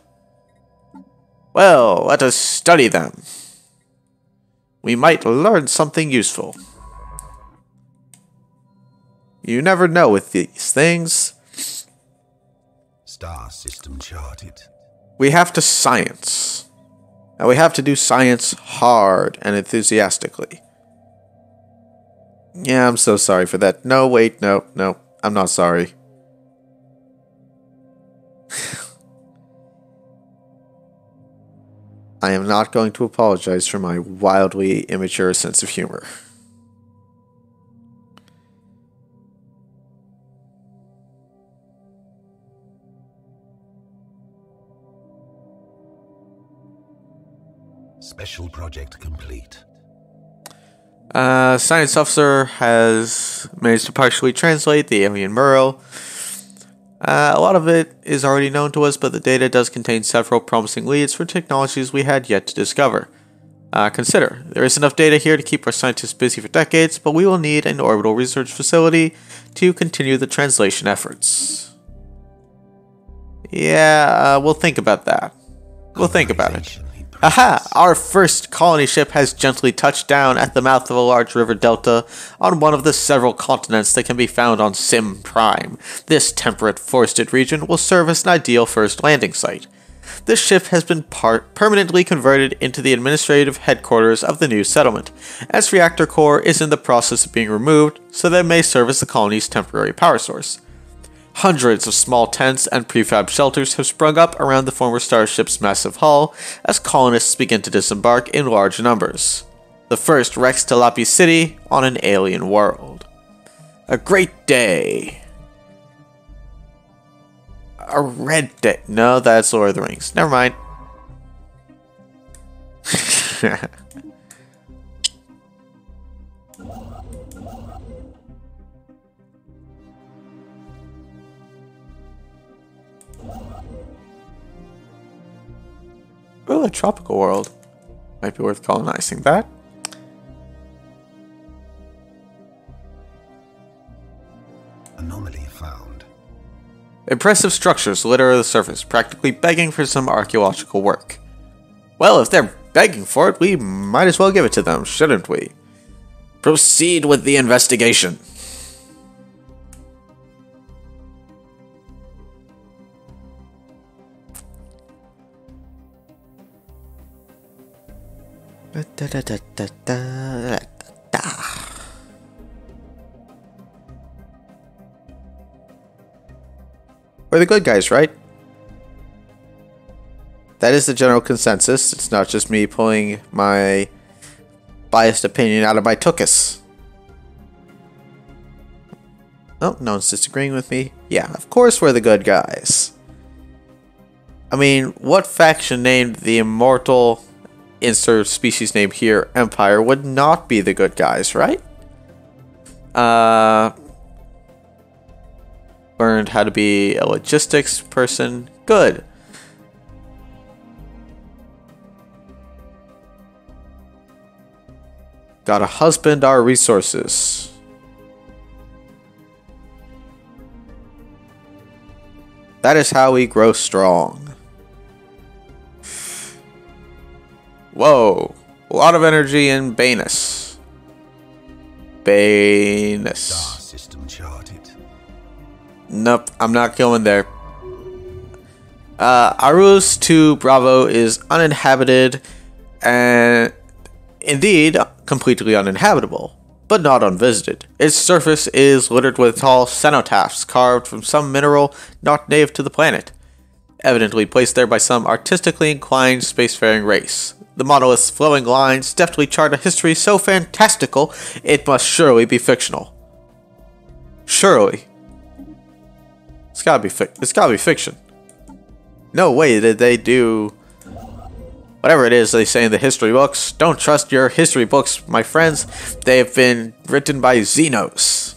Well, let us study them. We might learn something useful. You never know with these things. Star system charted. We have to science. And we have to do science hard and enthusiastically. Yeah, I'm so sorry for that. No, wait, no. I'm not sorry. I am not going to apologize for my wildly immature sense of humor. Special project complete. Science officer has managed to partially translate the alien mural. A lot of it is already known to us, but the data does contain several promising leads for technologies we had yet to discover. Consider, there is enough data here to keep our scientists busy for decades, but we will need an orbital research facility to continue the translation efforts. Yeah, we'll think about that. We'll think about it. Aha! Our first colony ship has gently touched down at the mouth of a large river delta on one of the several continents that can be found on Sim Prime. This temperate forested region will serve as an ideal first landing site. This ship has been permanently converted into the administrative headquarters of the new settlement, as reactor core is in the process of being removed so that it may serve as the colony's temporary power source. Hundreds of small tents and prefab shelters have sprung up around the former starship's massive hull as colonists begin to disembark in large numbers. The first Rex Talapi city on an alien world. A great day. A red day. No, that's Lord of the Rings. Never mind. Well, a tropical world. Might be worth colonizing that. Anomaly found. Impressive structures litter the surface, practically begging for some archaeological work. Well, if they're begging for it, we might as well give it to them, shouldn't we? Proceed with the investigation. We're the good guys, right? That is the general consensus. It's not just me pulling my biased opinion out of my tuchus. Oh, no one's disagreeing with me. Yeah, of course we're the good guys. I mean, what faction named the immortal, insert species name here, Empire, would not be the good guys, right? Learned how to be a logistics person. Good. Gotta husband our resources. That is how we grow strong. Whoa. A lot of energy in Banus. Star system charted. Nope, I'm not going there. Arus to Bravo is uninhabited and indeed completely uninhabitable, but not unvisited. Its surface is littered with tall cenotaphs carved from some mineral not native to the planet, evidently placed there by some artistically inclined spacefaring race. The monolith's flowing lines deftly chart a history so fantastical it must surely be fictional. Surely. It's gotta be fiction. No way did they do whatever it is they say in the history books. Don't trust your history books, my friends. They have been written by Xenos.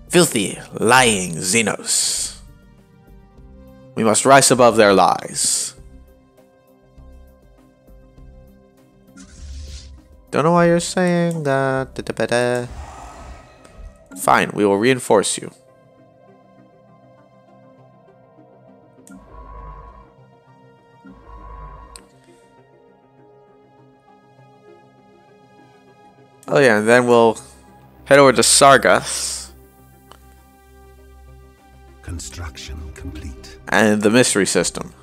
Filthy, lying Xenos. We must rise above their lies. Don't know why you're saying that. Fine, we will reinforce you. Oh yeah, and then we'll head over to Sargas. Construction complete. And the mystery system.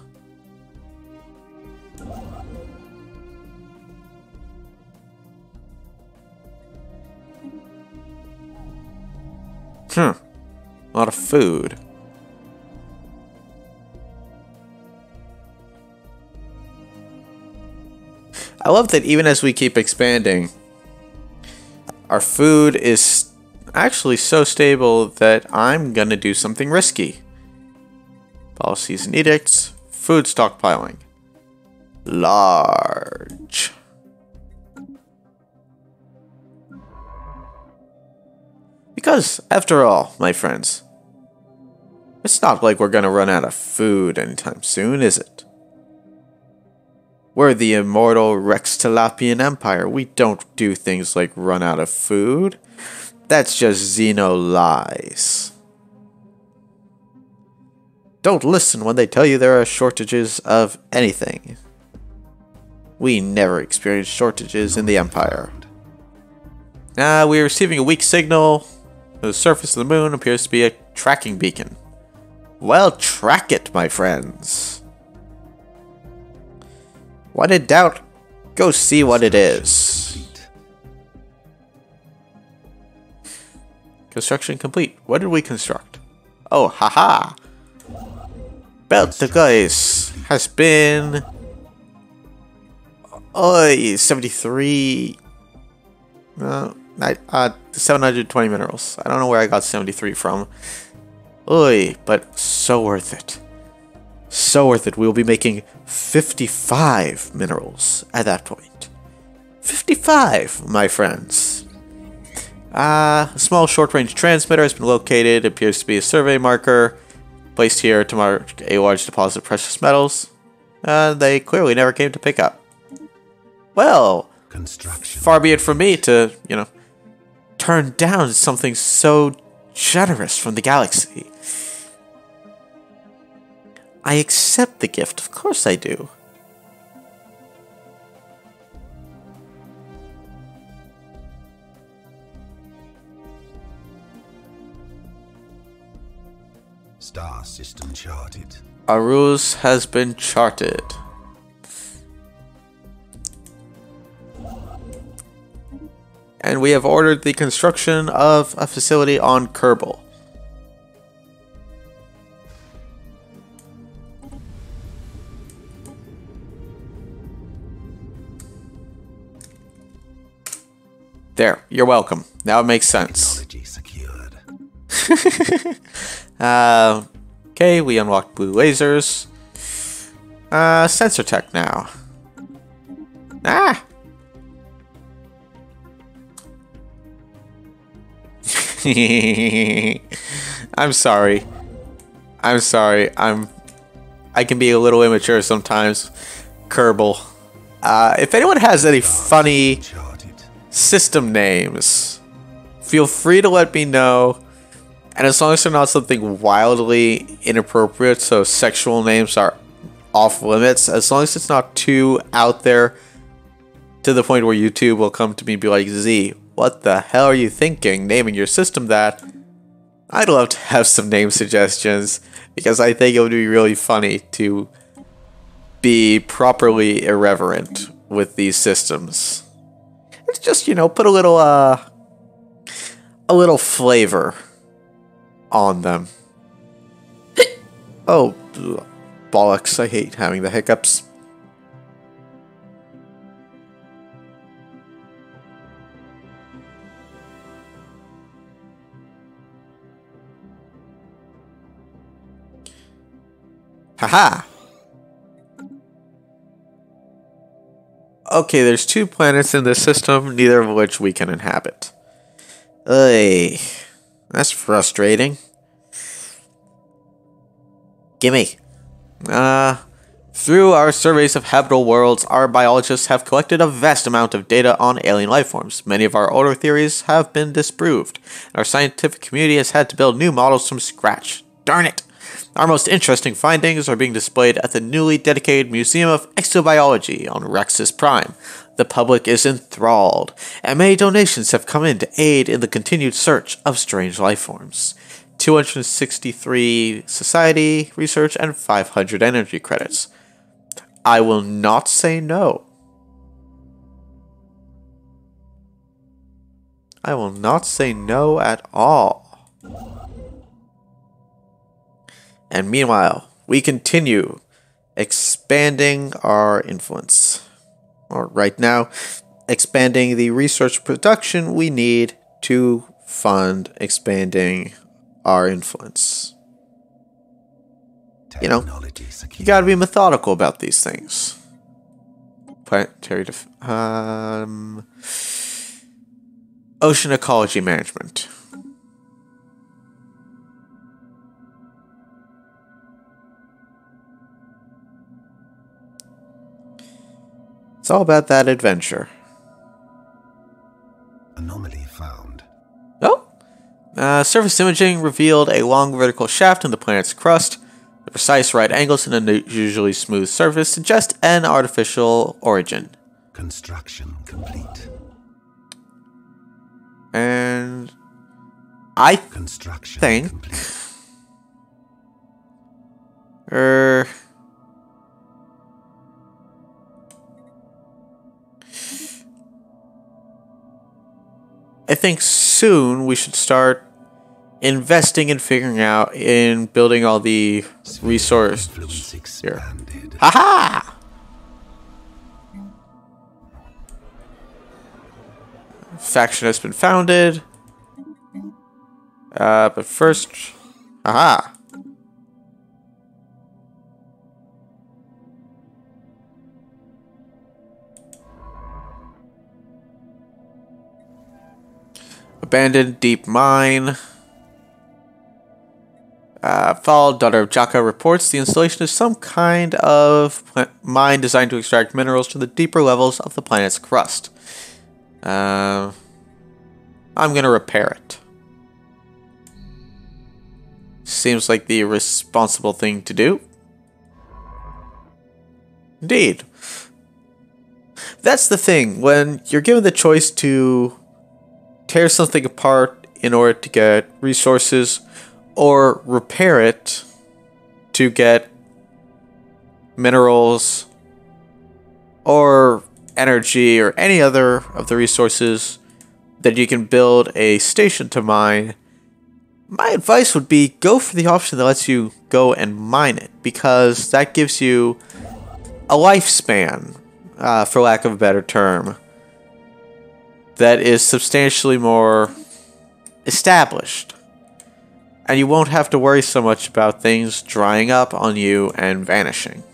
A lot of food. I love that even as we keep expanding, our food is actually so stable that I'm gonna do something risky. Policies and edicts, food stockpiling. Large. Because, after all, my friends, it's not like we're gonna run out of food anytime soon, is it? We're the immortal Rextilapian Empire. We don't do things like run out of food. That's just Xeno lies. Don't listen when they tell you there are shortages of anything. We never experience shortages in the Empire. We're receiving a weak signal. The surface of the moon appears to be a tracking beacon. Well, track it, my friends. When in doubt, go see what it is. Construction complete. What did we construct? Oh, haha. Beltagais has been 73. 720 minerals. I don't know where I got 73 from. But so worth it. So worth it. We'll be making 55 minerals at that point. 55, my friends. A small short-range transmitter has been located. It appears to be a survey marker placed here to mark a large deposit of precious metals. They clearly never came to pick up. Well, far be it from me to, turn down something so generous from the galaxy. I accept the gift, of course I do. Star system charted. Arus has been charted. And we have ordered the construction of a facility on Kerbal. There, you're welcome. Now it makes sense. Secured. Okay, we unlocked blue lasers. Sensor tech now. I'm sorry. I'm sorry. I can be a little immature sometimes. Kerbal. If anyone has any funny system names. Feel free to let me know. And as long as they're not something wildly inappropriate, so sexual names are off limits, as long as it's not too out there to the point where YouTube will come to me and be like, Z, what the hell are you thinking naming your system that? I'd love to have some name suggestions, because I think it would be really funny to be properly irreverent with these systems. It's just, you know, put a little flavor on them. Oh, bollocks, I hate having the hiccups. Haha! Okay, there's 2 planets in this system, neither of which we can inhabit. Ugh, that's frustrating. Gimme. Through our surveys of habitable worlds, our biologists have collected a vast amount of data on alien life forms. Many of our older theories have been disproved. Our scientific community has had to build new models from scratch. Darn it! Our most interesting findings are being displayed at the newly dedicated Museum of Exobiology on Rexus Prime. The public is enthralled, and many donations have come in to aid in the continued search of strange life forms. 263 society research and 500 energy credits. I will not say no. I will not say no at all. And meanwhile, we continue expanding our influence. Or right now, expanding the research production we need to fund expanding our influence. You know, you gotta be methodical about these things. Planetary ocean ecology management. It's all about that adventure. Anomaly found. Oh! Surface imaging revealed a long vertical shaft in the planet's crust. The precise right angles and unusually smooth surface suggest an artificial origin. Construction complete. And I think I think soon we should start investing and figuring out in building all the resources here. Haha! Faction has been founded. But first, haha. Abandoned deep mine. Fall, daughter of Jaka, reports the installation of some kind of mine designed to extract minerals from the deeper levels of the planet's crust. I'm gonna repair it. Seems like the responsible thing to do. Indeed. That's the thing, when you're given the choice to tear something apart in order to get resources, or repair it to get minerals, or energy, or any other of the resources that you can build a station to mine, my advice would be go for the option that lets you go and mine it, because that gives you a lifespan, for lack of a better term, that is substantially more established. And you won't have to worry so much about things drying up on you and vanishing.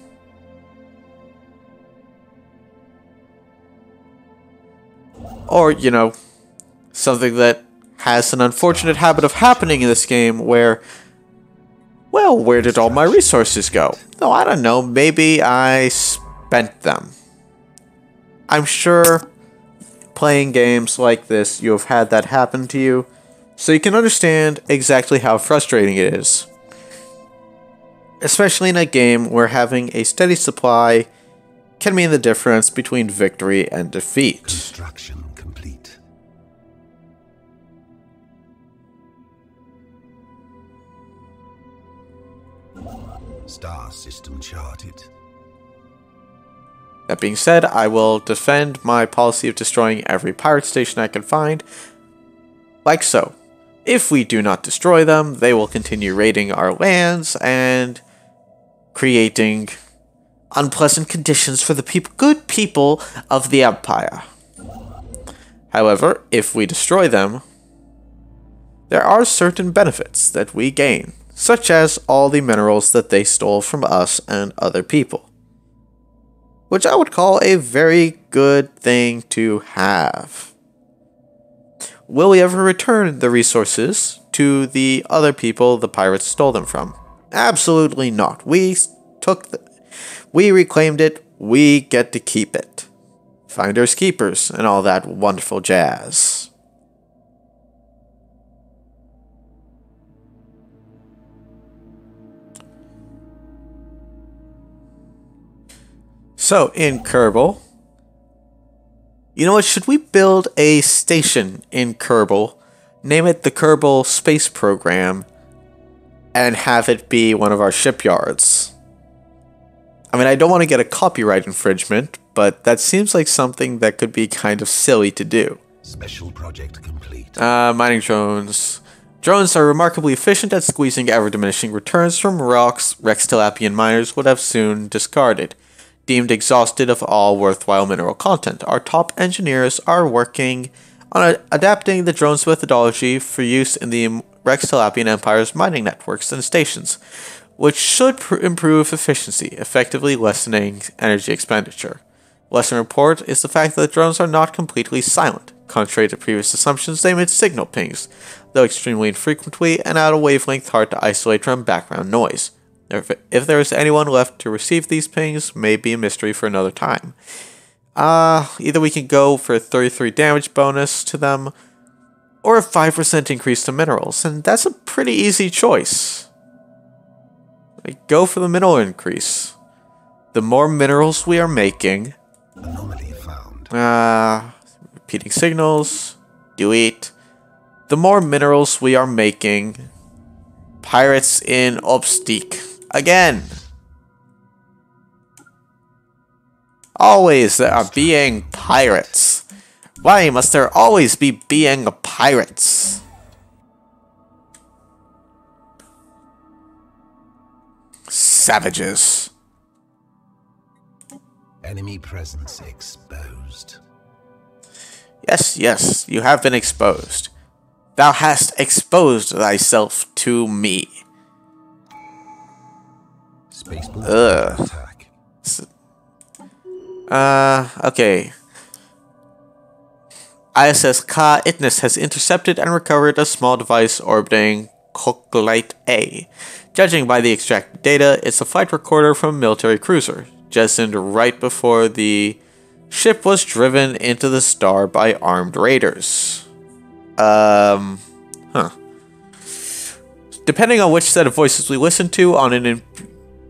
Or, you know, something that has an unfortunate habit of happening in this game where, well, where did all my resources go? Oh, I don't know, maybe I spent them. I'm sure playing games like this, you have had that happen to you, so you can understand exactly how frustrating it is. Especially in a game where having a steady supply can mean the difference between victory and defeat. Construction complete. Star system charted. That being said, I will defend my policy of destroying every pirate station I can find, like so. If we do not destroy them, they will continue raiding our lands and creating unpleasant conditions for the good people of the Empire. However, if we destroy them, there are certain benefits that we gain, such as all the minerals that they stole from us and other people, which I would call a very good thing to have. Will we ever return the resources to the other people the pirates stole them from? Absolutely not. We reclaimed it, we get to keep it. Finders keepers and all that wonderful jazz. So, in Kerbal, you know what, should we build a station in Kerbal, name it the Kerbal Space Program, and have it be one of our shipyards? I mean, I don't want to get a copyright infringement, but that seems like something that could be kind of silly to do. Special project complete. Mining drones. Drones are remarkably efficient at squeezing ever-diminishing returns from rocks Rextilapian miners would have soon discarded. Deemed exhausted of all worthwhile mineral content, our top engineers are working on adapting the drone's methodology for use in the Rextilapian Empire's mining networks and stations, which should improve efficiency, effectively lessening energy expenditure. Lesson report is the fact that the drones are not completely silent. Contrary to previous assumptions, they emit signal pings, though extremely infrequently and at a wavelength hard to isolate from background noise. If there is anyone left to receive these pings, may be a mystery for another time. Either we can go for a 33 damage bonus to them, or a 5% increase to minerals, and that's a pretty easy choice. Go for the mineral increase. The more minerals we are making... Anomaly found. Repeating signals. Delete. The more minerals we are making... Pirates in Obstique. Again! Always there are being pirates. Why must there always be being pirates? Savages. Enemy presence exposed. Yes, yes, you have been exposed. Thou hast exposed thyself to me. Spaceport attack. Okay. ISS Ka Itness has intercepted and recovered a small device orbiting Coklite A. Judging by the extracted data, it's a flight recorder from a military cruiser, jettisoned right before the ship was driven into the star by armed raiders. Depending on which set of voices we listen to on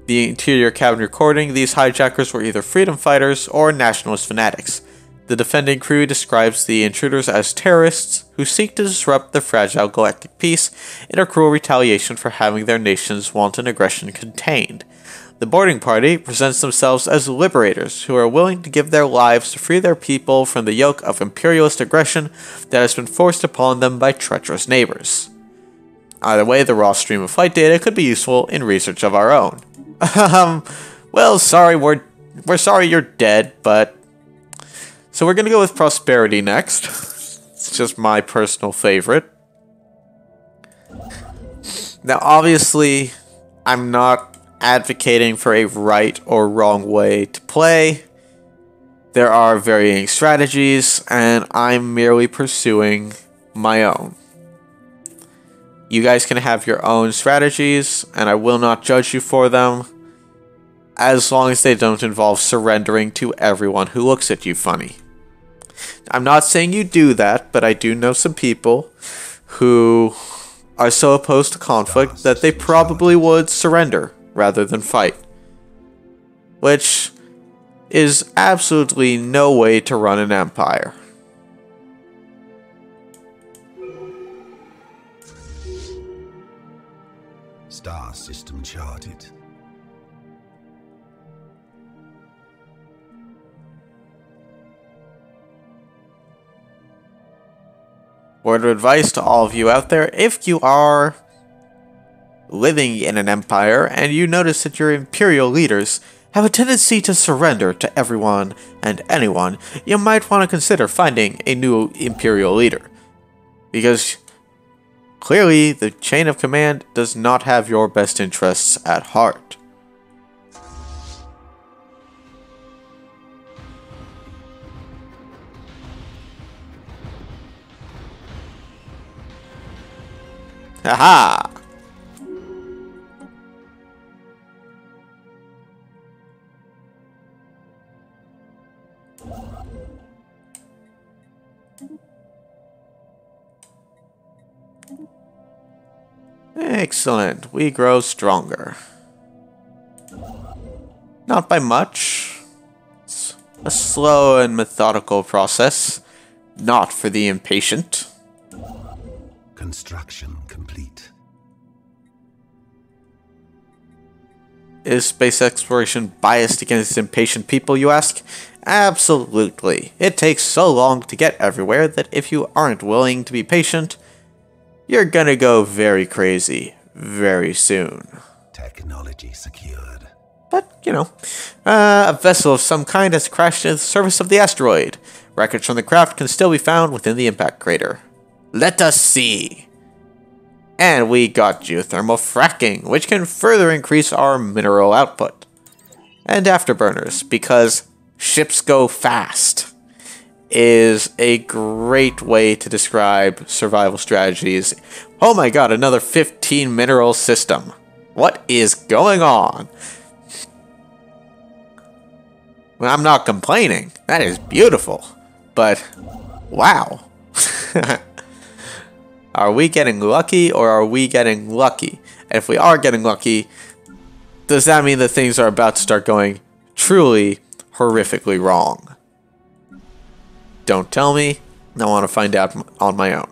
the interior cabin recording, these hijackers were either freedom fighters or nationalist fanatics. The defending crew describes the intruders as terrorists who seek to disrupt the fragile galactic peace in a cruel retaliation for having their nation's wanton aggression contained. The boarding party presents themselves as liberators who are willing to give their lives to free their people from the yoke of imperialist aggression that has been forced upon them by treacherous neighbors. Either way, the raw stream of flight data could be useful in research of our own. Well, sorry, we're sorry you're dead, but... So we're gonna go with Prosperity next. It's just my personal favorite. Now, obviously, I'm not advocating for a right or wrong way to play. There are varying strategies, and I'm merely pursuing my own. You guys can have your own strategies, and I will not judge you for them, as long as they don't involve surrendering to everyone who looks at you funny. I'm not saying you do that, but I do know some people who are so opposed to conflict that they probably would surrender rather than fight. Which is absolutely no way to run an empire. Star system charted. Word of advice to all of you out there, if you are living in an empire and you notice that your imperial leaders have a tendency to surrender to everyone and anyone, you might want to consider finding a new imperial leader. Because clearly the chain of command does not have your best interests at heart. Haha! Excellent. We grow stronger. Not by much. It's a slow and methodical process. Not for the impatient. Construction complete. Is space exploration biased against impatient people, you ask? Absolutely. It takes so long to get everywhere that if you aren't willing to be patient, you're gonna go very crazy very soon. Technology secured. But, you know, a vessel of some kind has crashed into the surface of the asteroid. Wreckage from the craft can still be found within the impact crater. Let us see. And we got geothermal fracking, which can further increase our mineral output. And afterburners, because ships go fast, is a great way to describe survival strategies. Oh my god, another 15 mineral system. What is going on? Well, I'm not complaining. That is beautiful. But, wow. Are we getting lucky or are we getting lucky? And if we are getting lucky, does that mean that things are about to start going truly horrifically wrong? Don't tell me. I want to find out on my own.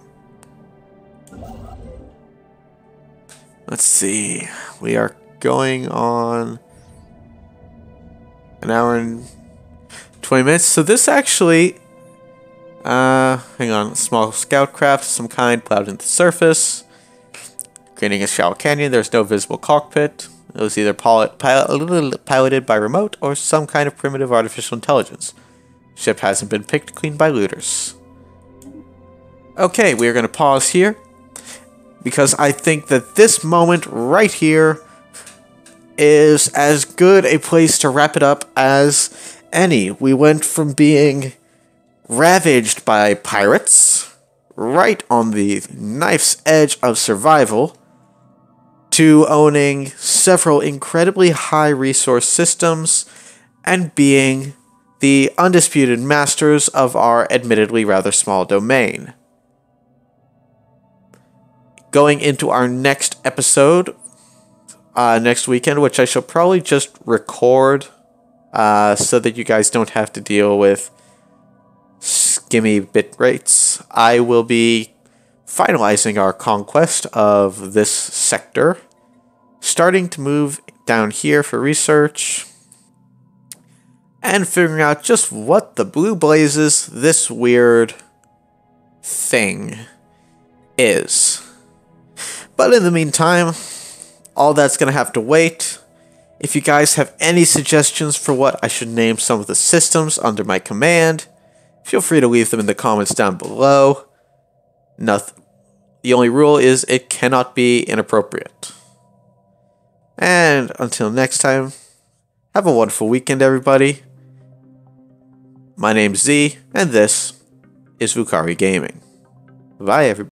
Let's see. We are going on an hour and 20 minutes. So this actually... hang on. Small scout craft of some kind plowed into the surface. Creating a shallow canyon. There's no visible cockpit. It was either piloted by remote or some kind of primitive artificial intelligence. Ship hasn't been picked clean by looters. Okay, we are going to pause here because I think that this moment right here is as good a place to wrap it up as any. We went from being ravaged by pirates, right on the knife's edge of survival, to owning several incredibly high resource systems and being the undisputed masters of our admittedly rather small domain. Going into our next episode next weekend, which I shall probably just record so that you guys don't have to deal with skimmy bit rates, I will be finalizing our conquest of this sector, starting to move down here for research, and figuring out just what the blue blazes this weird thing is. But in the meantime, all that's going to have to wait. If you guys have any suggestions for what I should name some of the systems under my command, feel free to leave them in the comments down below. The only rule is it cannot be inappropriate. And until next time, have a wonderful weekend, everybody. My name's Z, and this is Vucari-gaming. Bye, everybody.